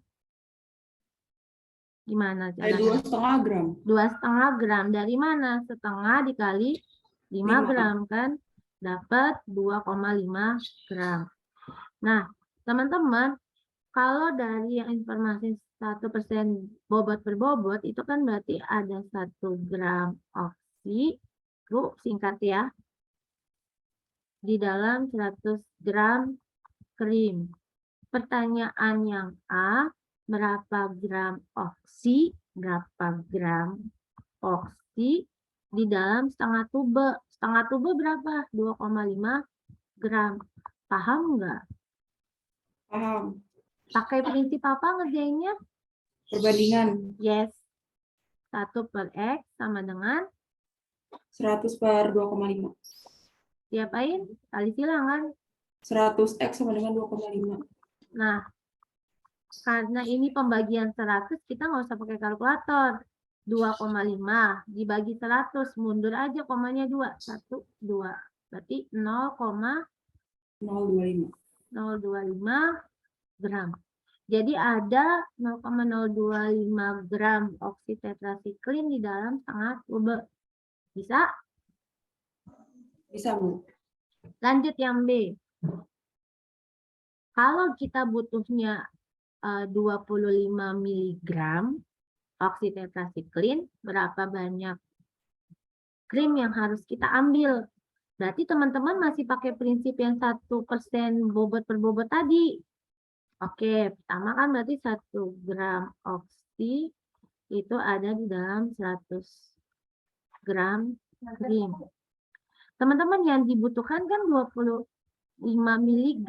Gimana Ada caranya? 2,5 gram. 2,5 gram. Dari mana? Setengah dikali 5 gram kan? Dapat 2,5 gram. Nah, teman-teman, kalau dari yang informasi 1% bobot per bobot, itu kan berarti ada 1 gram oksi, Bu, singkat ya, di dalam 100 gram krim. Pertanyaan yang A, berapa gram oksi, di dalam setengah tube. Setengah tube berapa? 2,5 gram. Paham nggak? Paham. Pakai prinsip apa ngerjainnya? Perbandingan. Yes. 1 per X sama dengan 100 per 2,5. diapain? Kali silang kan? 100X sama dengan 2,5. Nah, karena ini pembagian 100, kita nggak usah pakai kalkulator. 2,5 dibagi 100, mundur aja komanya 2. 1, 2. Berarti 0,025 gram. Jadi ada 0,025 gram oksitetrasiklin di dalam setengah tube. Bisa? Bisa, Bu. Lanjut yang B. Kalau kita butuhnya 25 mg oksitetrasiklin, berapa banyak krim yang harus kita ambil? Berarti teman-teman masih pakai prinsip yang 1% bobot per bobot tadi. Oke, pertama kan berarti 1 gram oksi itu ada di dalam 100 gram krim. Teman-teman yang dibutuhkan kan 25 mg.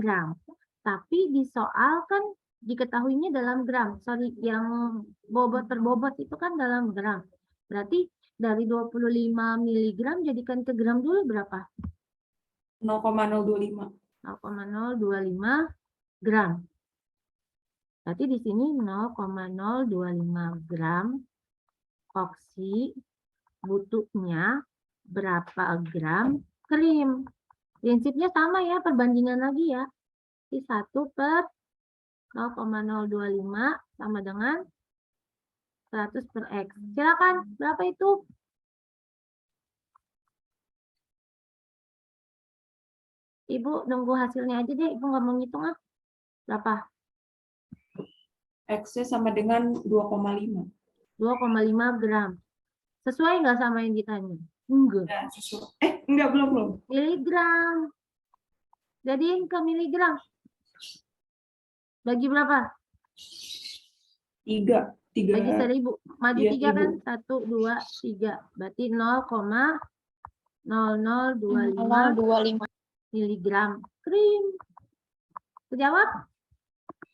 Tapi di soal kan diketahuinya dalam gram. Sorry, yang bobot per bobot itu kan dalam gram. Berarti dari 25 mg jadikan ke gram dulu berapa? 0,025. 0,025 gram. Berarti di sini 0,025 gram oksi butuhnya berapa gram krim. Prinsipnya sama ya, perbandingan lagi ya. 1 per 0,025 sama dengan 100 per X. Silakan, berapa itu? Ibu nunggu hasilnya aja deh, Ibu nggak mau ngitung ah. Berapa? X-nya sama dengan 2,5. 2,5 gram. Sesuai nggak sama yang ditanya? Enggak. Ya, sesuai. Enggak, belum. Miligram. Jadiin ke miligram. Bagi berapa? 3. Bagi 1000. Maju Iya, 3 kan? 1000. 1, 2, 3. Berarti 0,0025 0,25. miligram krim. Terjawab?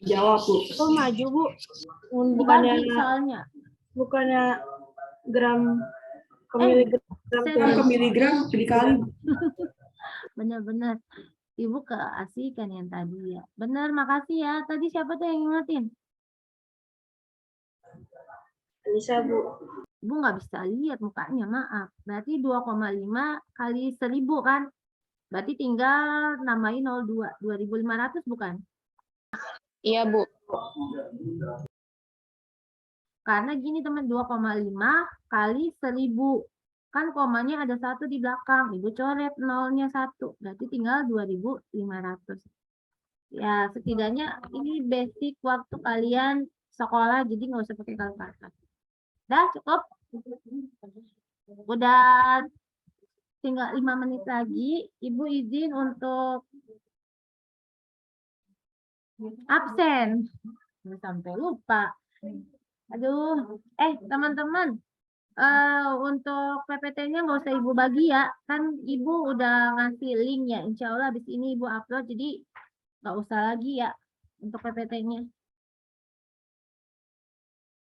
Jawab, Bu. Oh, maju, Bu. Dibagi soalnya. Bukannya gram ke miligram. Ke miligram dikali. Benar-benar. Ibu keasikan yang tadi ya. Benar, makasih ya. Tadi siapa tuh yang ingetin? Bisa, Bu. Ibu nggak bisa lihat mukanya, maaf. Berarti 2,5 kali 1000 kan? Berarti tinggal nambahin 02. 2500 bukan? Iya, Bu. Karena gini teman, 2,5 kali 1000. Kan komanya ada 1 di belakang. Ibu coret 0-nya 1. Berarti tinggal 2500. Ya, setidaknya ini basic waktu kalian sekolah, jadi nggak usah pakai kalkulator. Udah cukup? Udah tinggal 5 menit lagi. Ibu izin untuk absen. Sampai lupa. Aduh, teman-teman. Untuk PPT-nya nggak usah Ibu bagi ya. Kan Ibu udah ngasih link ya. Insya Allah habis ini Ibu upload. Jadi nggak usah lagi ya untuk PPT-nya.